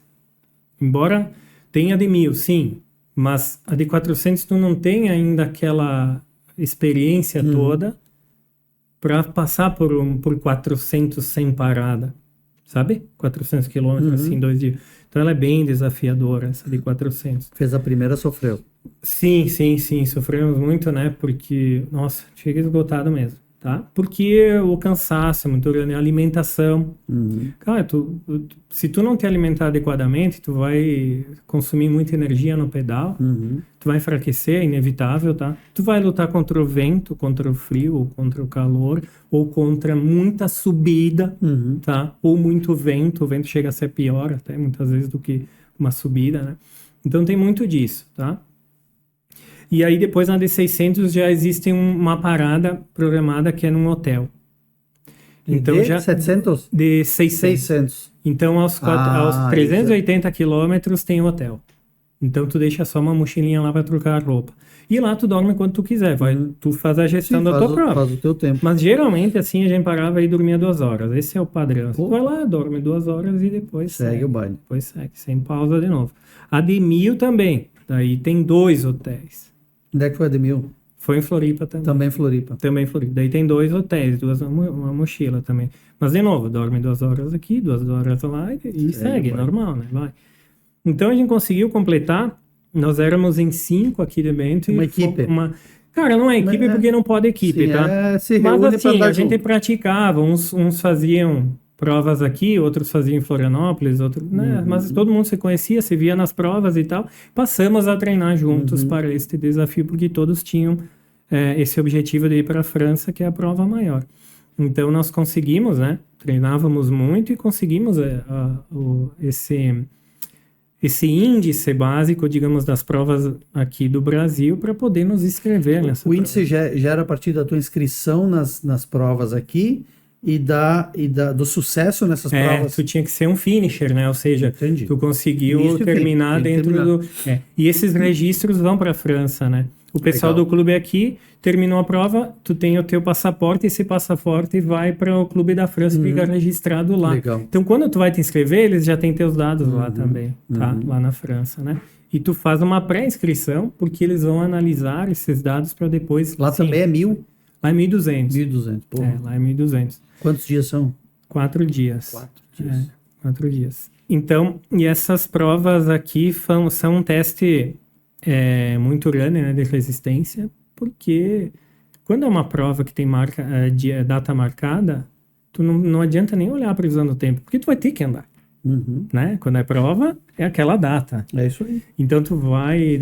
Embora tenha de 1.000, sim, mas a de 400 tu não tem ainda aquela experiência toda para passar por 400 sem parada, sabe? 400 quilômetros assim em 2 dias. Então ela é bem desafiadora, essa de 400. Fez a primeira, sofreu. Sim, sofremos muito, né? Porque, nossa, chega esgotado mesmo, tá? Porque o cansaço é muito grande, a alimentação. Cara, se tu não te alimentar adequadamente, tu vai consumir muita energia no pedal, tu vai enfraquecer, é inevitável, tá? Tu vai lutar contra o vento, contra o frio, contra o calor, ou contra muita subida, tá? Ou muito vento, o vento chega a ser pior até, muitas vezes, do que uma subida, né? Então tem muito disso, tá? E aí depois na D600 já existe uma parada programada que é num hotel. Então de já 700? de 600. 600. Então aos 380 quilômetros tem hotel. Então tu deixa só uma mochilinha lá para trocar a roupa. E lá tu dorme quando tu quiser, tu faz a gestão da tua prova. Faz o teu tempo. Mas geralmente assim a gente parava e dormia 2 horas. Esse é o padrão. Tu vai lá, dorme 2 horas e depois Segue o baile. Depois segue, sem pausa de novo. A de 1.000 também. Daí tem 2 hotéis. Onde é que foi a de 1.000? Foi em Floripa também. Também Floripa. Também em Floripa. Daí tem 2 hotéis, uma mochila também. Mas, de novo, dorme 2 horas aqui, 2 horas lá e segue, normal, né? Vai. Então, a gente conseguiu completar. Nós éramos em 5 aqui de Bento. Uma equipe. Cara, não é equipe porque não pode equipe, sim, tá? se Mas reúne pra assim, andar a gente junto. praticava. Uns faziam provas aqui, outros faziam em Florianópolis, outros, né? Mas todo mundo se conhecia, se via nas provas e tal. Passamos a treinar juntos para este desafio, porque todos tinham esse objetivo de ir para a França, que é a prova maior. Então, nós conseguimos, né? Treinávamos muito e conseguimos esse índice básico, digamos, das provas aqui do Brasil para poder nos inscrever nessa O índice já era a partir da tua inscrição nas provas aqui e do sucesso nessas provas. Tu tinha que ser um finisher, né? Ou seja, Entendi. tu conseguiu Início e terminar fim, tem que dentro terminar. do... E esses registros vão para a França, né? O pessoal Legal. do clube aqui terminou a prova, tu tem o teu passaporte, esse passaporte vai para o clube da França e fica registrado lá. Legal. Então, quando tu vai te inscrever, eles já têm teus dados lá também, tá? Lá na França, né? E tu faz uma pré-inscrição, porque eles vão analisar esses dados para depois... Lá também é 1.000? Lá é 1.200. 1.200. Pô. Lá é 1.200. Quantos dias são? 4 dias. 4 dias. 4 dias. Então, e essas provas aqui são um teste muito grande, né, de resistência, porque quando é uma prova que tem data marcada, tu não adianta nem olhar a previsão do tempo, porque tu vai ter que andar, né? Quando é prova, é aquela data. É isso aí. Então tu vai,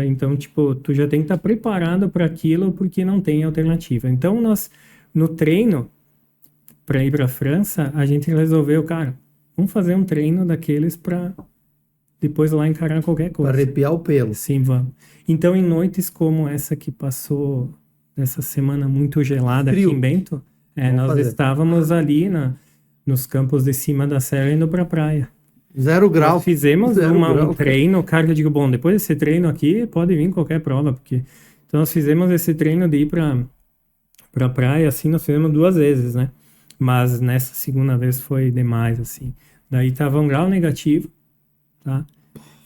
então tipo, tu já tem que estar preparado para aquilo, porque não tem alternativa. Então nós, no treino, para ir para a França, a gente resolveu, cara, vamos fazer um treino daqueles para depois lá encarar qualquer coisa. Para arrepiar o pelo. Sim, vamos. Então, em noites como essa que passou, essa semana muito gelada Frio. aqui em Bento, nós fazer. estávamos ali nos campos de cima da serra indo para a praia. 0 grau. Nós fizemos 0 grau. um treino, cara, eu digo, bom, depois desse treino aqui, pode vir qualquer prova, porque... Então, nós fizemos esse treino de ir para a praia, assim, nós fizemos 2 vezes, né? Mas nessa segunda vez foi demais, assim. Daí tava 1 grau negativo, tá?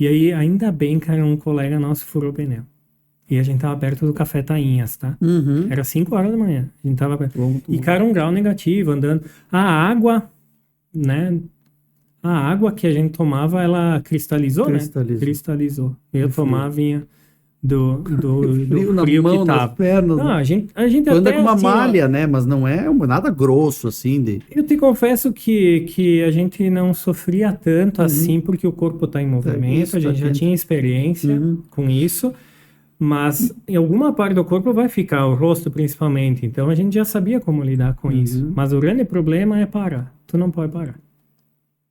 E aí, ainda bem, cara, um colega nosso furou o pneu. E a gente tava perto do Café Tainhas, tá? Era 5 horas da manhã. A gente tava perto. E, cara, 1 grau negativo, andando. A água, né? A água que a gente tomava, ela cristalizou, né? Cristalizou. Eu tomava, vinha do Frio na frio mão, que nas tava. pernas. Não, a gente Tu anda até, com uma assim, ó, malha, né? Mas não é nada grosso, assim. eu te confesso que a gente não sofria tanto assim, porque o corpo está em movimento, isso, a gente tá já dentro. tinha experiência com isso, mas em alguma parte do corpo vai ficar, o rosto principalmente, então a gente já sabia como lidar com isso. Mas o grande problema é parar, tu não pode parar.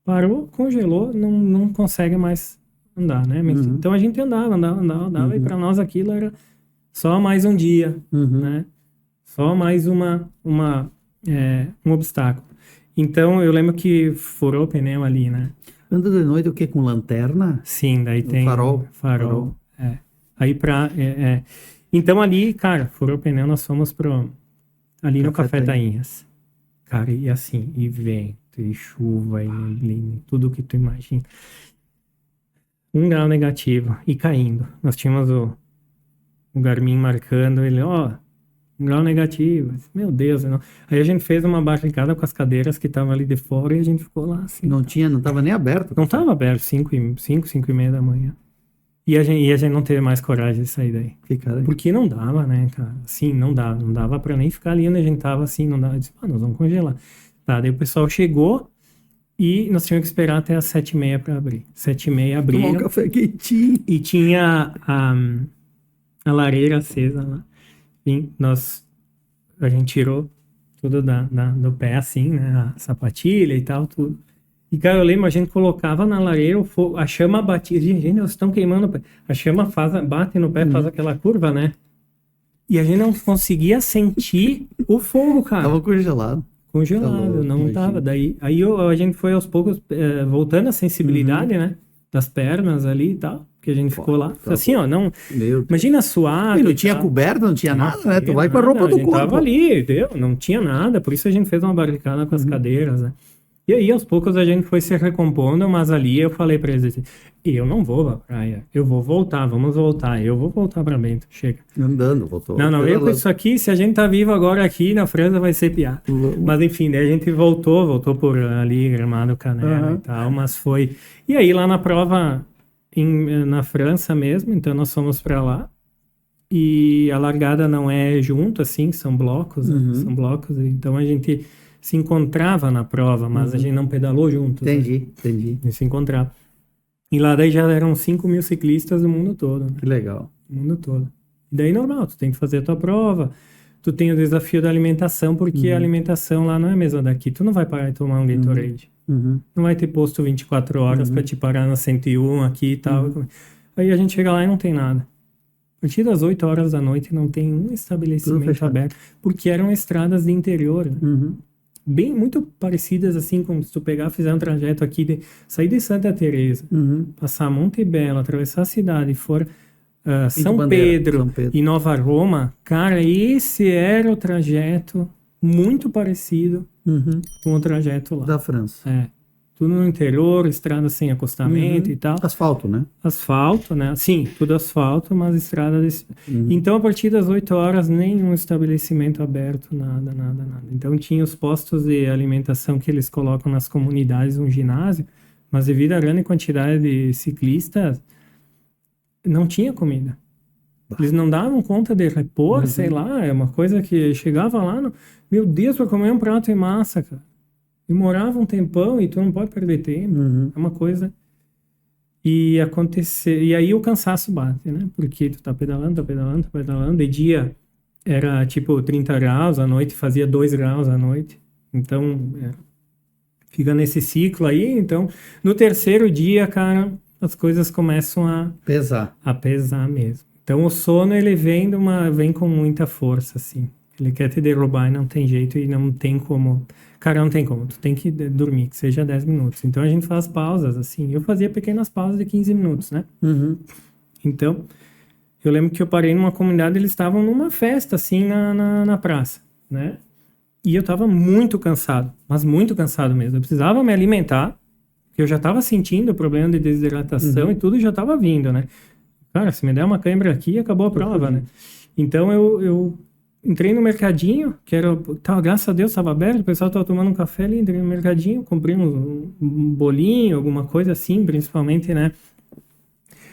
Parou, congelou, não consegue mais andar, né? Então a gente andava, e para nós aquilo era só mais um dia, né? Só mais um obstáculo. Então, eu lembro que furou o pneu ali, né? Anda de noite o quê? Com lanterna? Sim, daí tem... Farol. Aí Então, ali, cara, furou o pneu, nós fomos ali no Café Tainhas. Cara, e assim, e vento, e chuva, e neblina, tudo que tu imagina. 1 grau negativo, e caindo. Nós tínhamos o Garmin marcando, ele, 1 grau negativo. Meu Deus, não. Aí a gente fez uma barricada com as cadeiras que estavam ali de fora e a gente ficou lá assim. Não tava nem aberto. Não estava aberto, 5 e meia da manhã. E a gente não teve mais coragem de sair daí. Ficar aí. Porque não dava, né, cara? Assim, não dava pra nem ficar ali onde a gente tava assim, não dava. Eu disse, nós vamos congelar. Tá, daí o pessoal chegou e nós tínhamos que esperar até as 7h30 para abrir. 7h30 abriram. Tomar um café quentinho. E tinha a lareira acesa lá. Enfim, a gente tirou tudo do pé assim, né? A sapatilha e tal, tudo. E, cara, eu lembro, a gente colocava na lareira, a chama batia. Gente, nós estamos queimando o pé. A chama bate no pé, faz aquela curva, né? E a gente não conseguia sentir o fogo, cara. Tava congelado. Congelado, Tá louco, não imagina. tava. Daí, a gente foi aos poucos voltando a sensibilidade, né? Das pernas ali e tal. Que a gente ficou lá. tá Assim, ó, não... Meu Deus. Imagina suado. E não e tinha tal. coberta, não tinha nada, né? Tu Tinha vai com a nada, roupa do a gente corpo. tava ali, deu, não tinha nada. Por isso a gente fez uma barricada com as cadeiras, né? E aí, aos poucos, a gente foi se recompondo, mas ali eu falei pra eles assim, eu não vou pra praia, eu vou voltar, vamos voltar, eu vou voltar pra Bento, chega. Andando, voltou. Não, eu com isso aqui, se a gente tá vivo agora aqui na França, vai ser piada. Mas enfim, daí a gente voltou por ali, Gramado, Canela e tal, mas foi... E aí, lá na prova, na França mesmo, então nós fomos pra lá, e a largada não é junto, assim, são blocos, né? São blocos, então a gente se encontrava na prova, mas a gente não pedalou junto. Entendi. A gente se encontrava. E lá daí já eram 5.000 ciclistas do mundo todo, né? Que legal. O mundo todo. E daí normal, tu tem que fazer a tua prova, tu tem o desafio da alimentação, porque a alimentação lá não é a mesma daqui. Tu não vai parar e tomar um Gatorade. Não vai ter posto 24 horas pra te parar na 101 aqui e tal. Aí a gente chega lá e não tem nada. A partir das 8 horas da noite não tem um estabelecimento aberto, porque eram estradas de interior, né? Bem, muito parecidas assim, como se tu pegar, fizer um trajeto aqui, sair de Santa Teresa, passar Monte Belo, atravessar a cidade e for São Pedro e Nova Roma, cara, esse era o trajeto muito parecido com o trajeto lá. Da França. Tudo no interior, estrada sem acostamento e tal. Asfalto, né? Asfalto, né? Sim, tudo asfalto, mas estrada desse... Então, a partir das 8 horas, nenhum estabelecimento aberto, nada. Então, tinha os postos de alimentação que eles colocam nas comunidades, um ginásio, mas devido à grande quantidade de ciclistas, não tinha comida. Eles não davam conta de repor, sei lá, é uma coisa que chegava lá, meu Deus, para comer um prato de massa, cara. E morava um tempão e tu não pode perder tempo. É uma coisa... E aí o cansaço bate, né? Porque tu tá pedalando. De dia era tipo 30 graus, à noite fazia 2 graus à noite. Então, fica nesse ciclo aí. Então, no terceiro dia, cara, as coisas começam a pesar mesmo. Então, o sono, ele vem com muita força, assim. Ele quer te derrubar e não tem jeito e não tem como... Cara, não tem como. Tu tem que dormir, que seja 10 minutos. Então, a gente faz pausas, assim. Eu fazia pequenas pausas de 15 minutos, né? Então, eu lembro que eu parei numa comunidade, eles estavam numa festa, assim, na praça, né? E eu tava muito cansado, mas muito cansado mesmo. Eu precisava me alimentar, porque eu já tava sentindo o problema de desidratação e tudo já tava vindo, né? Cara, se me der uma cãibra aqui, acabou a prova, né? Então, eu entrei no mercadinho, graças a Deus estava aberto, o pessoal estava tomando um café ali, entrei no mercadinho, comprei um bolinho, alguma coisa assim, principalmente, né?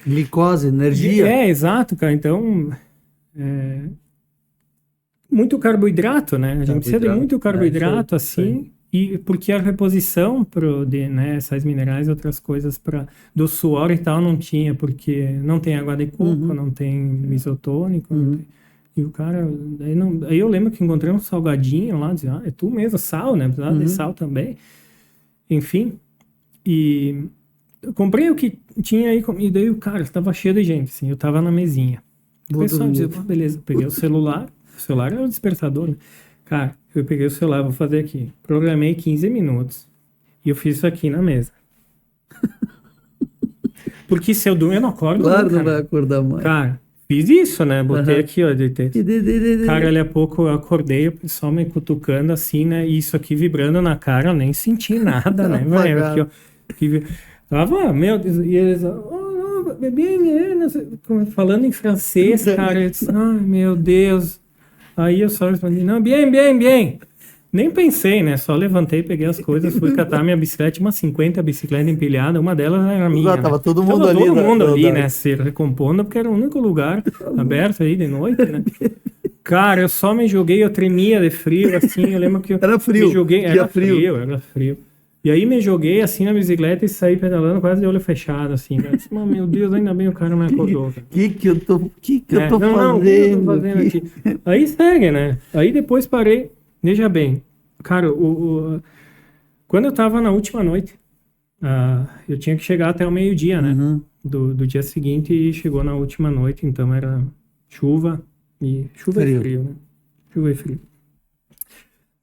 Glicose, energia. Exato, cara. Então, muito carboidrato, né? A gente precisa de muito carboidrato, assim, e porque a reposição né, sais minerais e outras coisas do suor e tal não tinha, porque não tem água de coco, não tem isotônico, não tem... E o cara, aí eu lembro que encontrei um salgadinho lá, dizia, é tu mesmo, sal, né? Precisava de sal também. Enfim, e eu comprei o que tinha aí, e daí o cara, estava cheio de gente, assim, eu tava na mesinha. O pessoal dizia, beleza, peguei o celular era o despertador, né? Cara, eu peguei o celular, vou fazer aqui. Programei 15 minutos. E eu fiz isso aqui na mesa. Porque se eu durmo, eu não acordo. Claro, não vai acordar mais. Cara, fiz isso, né? Botei aqui, ó. Cara, ali a pouco eu acordei, o pessoal me cutucando assim, né? E isso aqui vibrando na cara, eu nem senti nada, né? Velho, aqui, ó. Tava, meu Deus, e eles, falando em francês, cara. Eu disse, ai, meu Deus. Aí eu só respondi, não, bien. Nem pensei, né? Só levantei, peguei as coisas, fui catar minha bicicleta, umas 50 bicicletas empilhadas, uma delas era minha. Tava né? todo mundo ali. Todo mundo ali, né? Se recompondo, porque era o único lugar aberto aí de noite, né? Cara, eu só me joguei, eu tremia de frio, assim, eu lembro que eu era frio, me joguei, era frio. E aí me joguei assim na bicicleta e saí pedalando quase de olho fechado, assim, cara. Disse, meu Deus, ainda bem o cara me acordou. O que eu tô fazendo? O que eu tô fazendo aqui? Aí segue, né? Aí depois parei, veja bem, cara, quando eu tava na última noite, eu tinha que chegar até o meio-dia, né? Do dia seguinte e chegou na última noite, então era chuva e frio, né? Chuva e frio.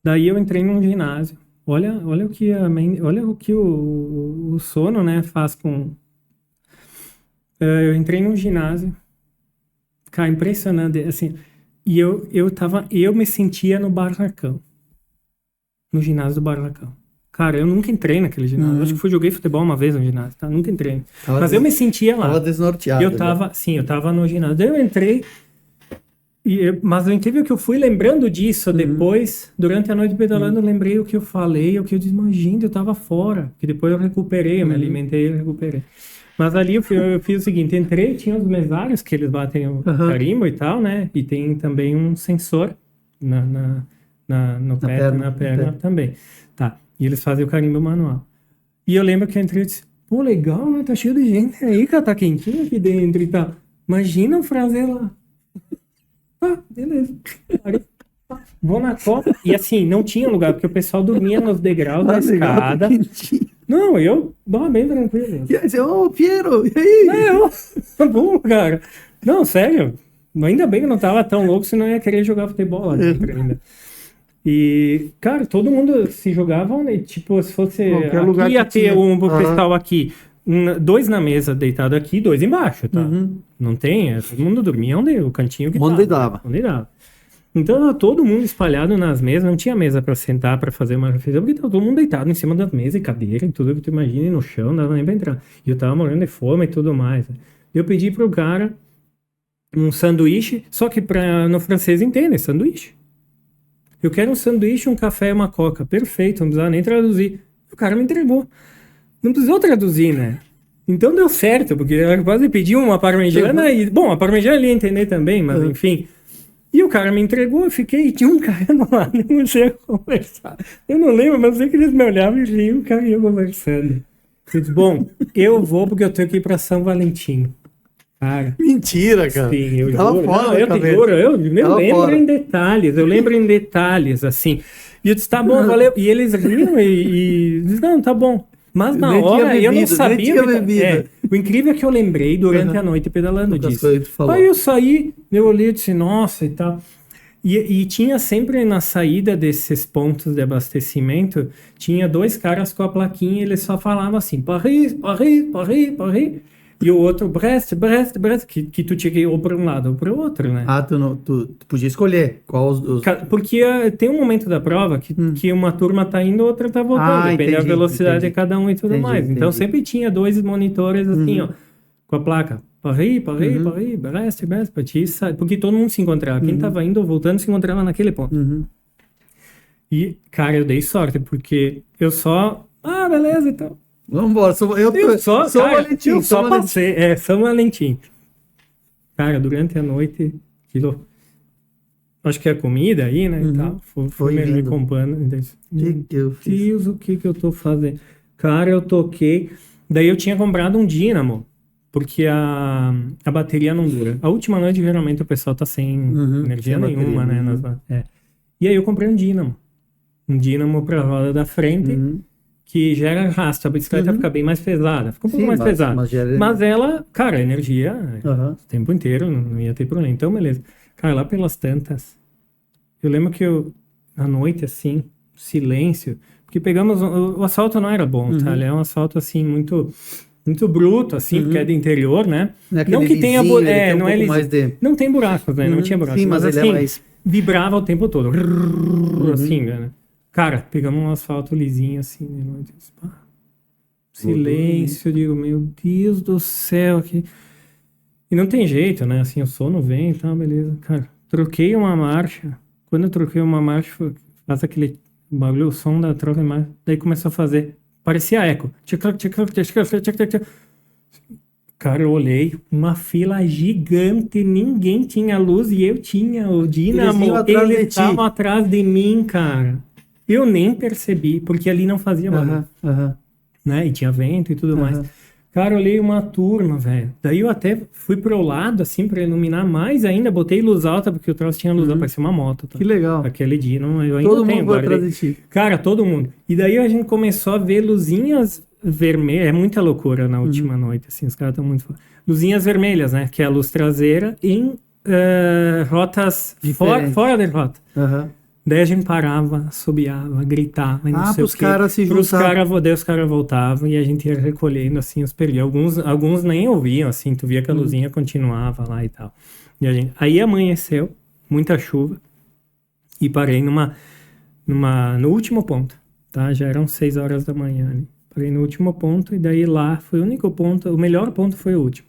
Daí eu entrei num ginásio. Olha o que o sono, né, faz com... eu entrei num ginásio, cara, impressionante, assim, e eu me sentia no Barracão, no ginásio do Barracão. Cara, eu nunca entrei naquele ginásio. Eu acho que joguei futebol uma vez no ginásio, tá? Nunca entrei. Mas eu me sentia lá. Tava desnorteado. Eu tava no ginásio. Daí eu entrei, mas o incrível é que eu fui lembrando disso depois, durante a noite pedalando, eu lembrei o que eu falei, o que eu disse, imagina, eu tava fora. Que depois eu recuperei, eu me alimentei e recuperei. Mas ali eu fiz o seguinte, entrei, tinha os mesários que eles batem o carimbo e tal, né? E tem também um sensor no pé, na perna também. Tá. E eles fazem o carimbo manual. E eu lembro que eu entrei e disse, pô, legal, né? Tá cheio de gente aí, cara, tá quentinho aqui dentro e tal. Imagina o fraser lá. Ah, beleza. Vou na copa. E assim, não tinha lugar, porque o pessoal dormia nos degraus da escada. Não, eu tava bem tranquilo. E aí, ô, Piero, e aí? Tá bom, cara. Não, sério. Ainda bem que eu não tava tão louco, senão eu ia querer jogar futebol lá dentro ainda. E, cara, todo mundo se jogava, né? Tipo, se fosse... Qualquer lugar aqui ia que ter tinha. pessoal aqui, 2 na mesa deitado aqui, 2 embaixo, tá? Não tem, todo mundo dormia onde o cantinho que Onde tava. dava. Onde dava. Então, tava todo mundo espalhado nas mesas, não tinha mesa pra sentar, pra fazer uma refeição, porque tava todo mundo deitado em cima das mesas e cadeira e tudo que tu imagina, e no chão, não dava nem pra entrar. E eu tava morrendo de fome e tudo mais. Eu pedi pro cara um sanduíche, só que no francês entende, sanduíche. Eu quero um sanduíche, um café e uma coca. Perfeito, não precisava nem traduzir. O cara me entregou. Não precisou traduzir, né? Então deu certo, porque eu quase pedi uma parmegiana e... Bom, a parmegiana ele ia entender também, mas enfim... E o cara me entregou, eu fiquei, e tinha um cara do lado, eu não sei conversar. Eu não lembro, mas eu sei que eles me olhavam e riam, o cara ia conversando. Eu disse, bom, eu vou porque eu tenho que ir pra São Valentim. Cara. Mentira, cara. Sim, eu tava juro. fora Não, eu te juro, eu lembro em detalhes, assim. E eu disse, tá bom, valeu. E eles riam e disse, não, tá bom. Mas na hora eu não sabia. O incrível é que eu lembrei durante a noite pedalando disso. Aí eu saí, eu olhei e disse, nossa, e tal. E tinha sempre na saída desses pontos de abastecimento, tinha 2 caras com a plaquinha e eles só falavam assim, Paris, Paris, Paris, Paris. E o outro, Brest, Brest, Brest, que tu tinha que ir ou para um lado ou para o outro, né? Ah, tu podia escolher qual os... Porque tem um momento da prova que uma turma tá indo, outra tá voltando, depende da velocidade de cada um e tudo mais. Então sempre tinha 2 monitores assim, ó, com a placa. Paris, Paris, Paris, Brest, Brest, pra ti, porque todo mundo se encontrava. Quem tava indo ou voltando se encontrava naquele ponto. E, cara, eu dei sorte, porque eu só... Ah, beleza, então... Vamos embora, sou Valentim. Eu só passei, São Valentim. Cara, durante a noite, acho que a comida aí, né, e tal, foi me recompando. Deus, o que eu tô fazendo? Cara, eu toquei, daí eu tinha comprado um dínamo, porque a bateria não dura. A última noite, geralmente, o pessoal tá sem energia nenhuma, bateria, né? E aí eu comprei um dínamo pra roda da frente, que gera arrasto, a bicicleta fica bem mais pesada, fica um pouco mais pesada. Mas ela, cara, energia o tempo inteiro, não ia ter problema. Então, beleza. Cara, lá pelas tantas, eu lembro que à noite, assim, silêncio, porque pegamos, o asfalto não era bom, tá? Ele é um asfalto, assim, muito, muito bruto, assim, porque é de interior, né? Não que tenha não é lisinho. Não tem buracos, né? Não tinha buracos. Sim, mas ele assim, é mais... vibrava o tempo todo. Assim, né? Cara, pegamos um asfalto lisinho assim, né? Silêncio, eu digo, meu Deus do céu. Aqui. E não tem jeito, né? Assim, o sono vem e tal, beleza. Cara, troquei uma marcha. Quando eu troquei uma marcha, faz aquele bagulho, o som da troca de marcha. Daí começou a fazer, parecia eco. Cara, eu olhei, uma fila gigante, ninguém tinha luz e eu tinha o dínamo. Eles estavam atrás de mim, cara. Eu nem percebi, porque ali não fazia barulho, né? E tinha vento e tudo mais. Cara, eu olhei uma turma, velho. Daí eu até fui pro lado, assim, pra iluminar mais ainda. Botei luz alta, porque o troço tinha luz alta, parecia uma moto. Tá? Que legal. Aquele dia, não, eu ainda todo tenho. Mundo vai atrás de ti. Cara, todo mundo. E daí a gente começou a ver luzinhas vermelhas. É muita loucura na última noite, assim. Os caras estão muito... Luzinhas vermelhas, né? Que é a luz traseira em rotas fora da rota. Daí a gente parava, assobiava, gritava, não sei o quê. Caras se juntavam. Daí os caras voltavam e a gente ia recolhendo, assim, os perigos. Alguns nem ouviam, assim, tu via que a luzinha continuava lá e tal. E aí amanheceu, muita chuva, e parei no último ponto. tá? Já eram 6 horas da manhã ali. Parei no último ponto e daí lá foi o único ponto, o melhor ponto foi o último.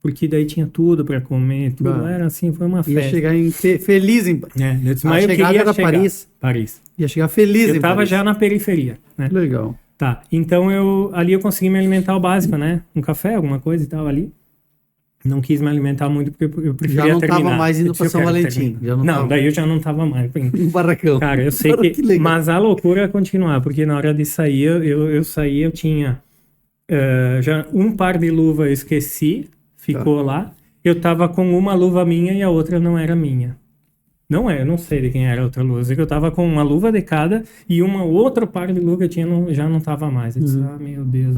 Porque daí tinha tudo pra comer, tudo era assim, foi uma Ia festa. chegar feliz em... Eu disse, A mas eu chegada queria era chegar. Paris. Ia chegar feliz em Eu tava Paris. já na periferia, né? Legal. Tá, então ali eu consegui me alimentar o básico, né? Um café, alguma coisa e tal ali. Não quis me alimentar muito porque eu preferia Já não terminar. tava mais indo Eu disse, pra eu São quero Valentim. terminar. Já não Não, tava. daí eu já não tava mais. Um barracão. Cara, eu sei Cara, que... legal. Mas a loucura é continuar, porque na hora de sair, eu saí, eu tinha... já um par de luva eu esqueci, ficou lá. Eu tava com uma luva minha e a outra não era minha. Não é, eu não sei de quem era a outra luva. Eu sei que eu tava com uma luva de cada e uma outra par de luva que eu tinha já não tava mais. Eu disse, meu Deus,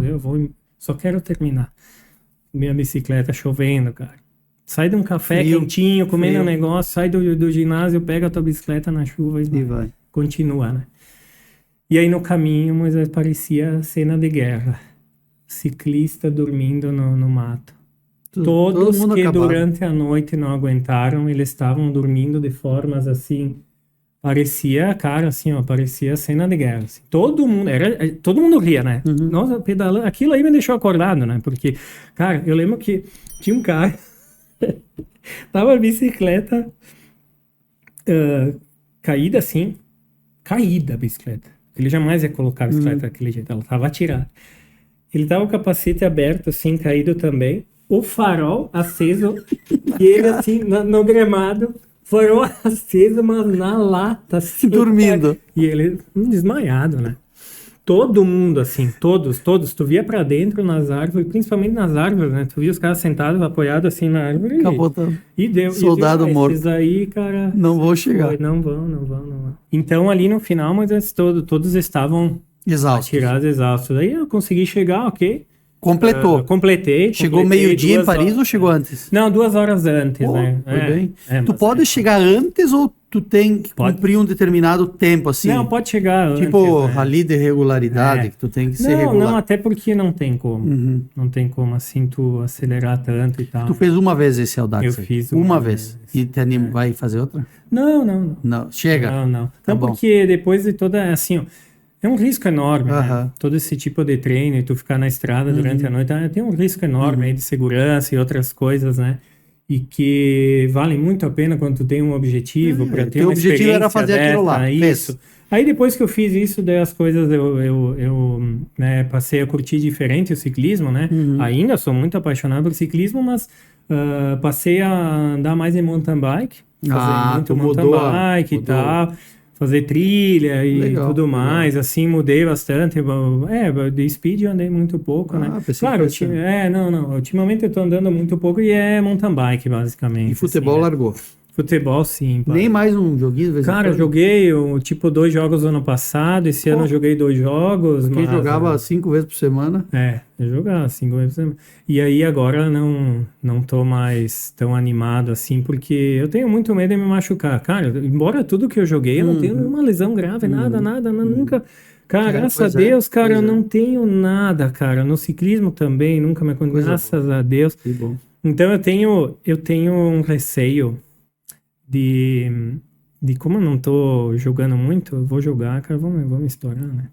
só quero terminar. Minha bicicleta chovendo, cara. Sai de um café Frio, quentinho, comendo frio. um negócio, sai do ginásio, pega a tua bicicleta na chuva E vai. continua, né? E aí no caminho, Moisés, parecia cena de guerra. Ciclista dormindo no mato. Todo Todos mundo que acabado. durante a noite não aguentaram, eles estavam dormindo de formas assim, parecia, cara, assim, ó, parecia cena de guerra. Assim. Todo mundo ria, né? Nossa, pedalando, aquilo aí me deixou acordado, né? Porque, cara, eu lembro que tinha um cara, tava a bicicleta caída assim, caída a bicicleta. Ele jamais ia colocar a bicicleta daquele jeito, ela tava atirada. Ele tava com o capacete aberto, assim, caído também. O farol aceso, e ele assim, no gramado, farol aceso, mas na lata, assim. Dormindo. E ele desmaiado, né? Todo mundo, assim, todos, tu via pra dentro nas árvores, principalmente nas árvores, né? Tu via os caras sentados, apoiados assim na árvore. Capotando. E deu. Soldado morto. Esses aí, cara... Não vou chegar. Não vão. Então ali no final, mas todos estavam Exausto. atirados, exaustos. Aí eu consegui chegar, ok. Completou. Completei. Chegou meio-dia em 2 Paris horas. ou chegou antes? Não, 2 horas antes, Pô, né? foi bem. Tu mas pode chegar antes ou tu tem que Pode. cumprir um determinado tempo, assim? Não, pode chegar antes. Tipo, né? rally de regularidade, É. que tu tem que ser Não, regular. até porque não tem como. Não tem como, assim, tu acelerar tanto e tal. Tu fez uma vez esse Audax? Eu aí? fiz uma uma vez. vez. E te anima, vai fazer outra? Não. Não, chega. Não. Tá Não, bom. porque depois de toda, assim, ó, é um risco enorme, né? Aham. Todo esse tipo de treino e tu ficar na estrada durante a noite, tem um risco enorme aí de segurança e outras coisas, né? E que valem muito a pena quando tu tem um objetivo para ter teu uma objetivo era experiência fazer aquilo lá, dessa, fez. isso. Aí depois que eu fiz isso, daí as coisas eu né, passei a curtir diferente o ciclismo, né? Ainda sou muito apaixonado por ciclismo, mas passei a andar mais em mountain bike, fazer muito tu mountain mudou bike e mudou. tal, fazer trilha e Legal, tudo legal. mais, assim, mudei bastante. De speed eu andei muito pouco, né? pensei Claro, que fosse- não. Ultimamente eu tô andando muito pouco e é mountain bike, basicamente. E futebol assim, né? largou. Futebol, sim. pá. Nem mais um joguinho? de vez em Cara, eu quando? joguei, tipo, 2 jogos ano passado. Esse ano eu joguei 2 jogos. Quem mas, jogava 5 vezes por semana. eu jogava 5 vezes por semana. E aí agora não tô mais tão animado assim, porque eu tenho muito medo de me machucar. Cara, embora tudo que eu joguei, eu não tenho nenhuma lesão grave, nada, nunca. Cara, graças a pois é, Deus, cara, eu pois é. não tenho nada, cara. No ciclismo também, nunca me aconteceu. Coisa Graças a Deus. Que bom. Então eu tenho um receio de como eu não tô jogando muito, eu vou jogar, cara, vou me estourar, né?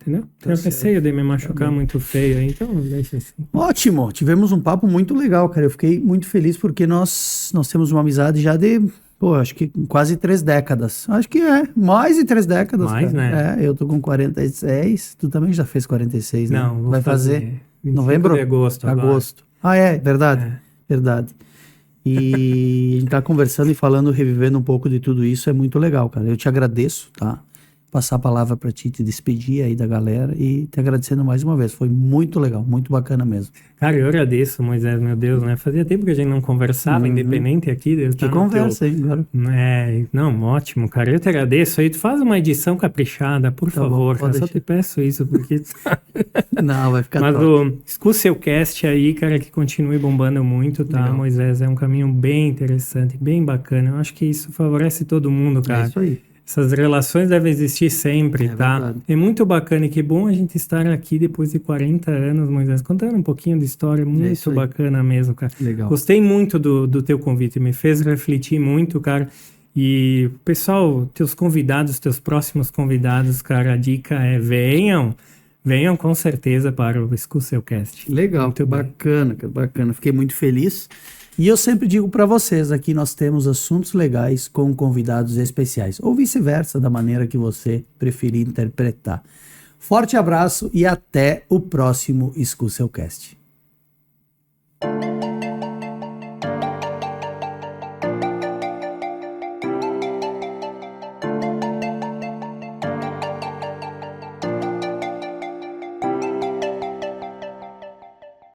Entendeu? Tenho certo. receio de me machucar muito feio, aí, então deixa assim. Ótimo, tivemos um papo muito legal, cara. Eu fiquei muito feliz porque nós temos uma amizade já de, acho que quase 3 décadas. Acho que mais de 3 décadas. Mais, cara. né? Eu tô com 46, tu também já fez 46, né? Não, vou vai fazer 25 novembro? de agosto agora. Agosto. Verdade. É. Verdade. E a gente tá conversando e falando, revivendo um pouco de tudo isso, é muito legal, cara. Eu te agradeço, tá? Passar a palavra pra ti, te despedir aí da galera e te agradecendo mais uma vez. Foi muito legal, muito bacana mesmo. Cara, eu agradeço, Moisés, meu Deus, né? Fazia tempo que a gente não conversava, independente aqui. De eu Que estar no conversa, hein, agora? Não, ótimo, cara. Eu te agradeço aí. Tu faz uma edição caprichada, por Tá bom, favor, pode cara. Só deixar. te peço isso, porque... Não, vai ficar Mas top. escuta o seu cast aí, cara, que continue bombando muito, tá, Legal. Moisés? É um caminho bem interessante, bem bacana. Eu acho que isso favorece todo mundo, É cara. isso aí. Essas relações devem existir sempre, É tá? verdade. É muito bacana e que bom a gente estar aqui depois de 40 anos, Moisés, contando um pouquinho de história. isso Muito aí. bacana mesmo, cara. Legal. Gostei muito do teu convite, me fez refletir muito, cara. E, pessoal, teus próximos convidados, cara, a dica é venham com certeza para o Escuceucast. Legal, Muito bacana, bacana. Fiquei muito feliz. E eu sempre digo para vocês, aqui nós temos assuntos legais com convidados especiais, ou vice-versa, da maneira que você preferir interpretar. Forte abraço e até o próximo Escuceucast.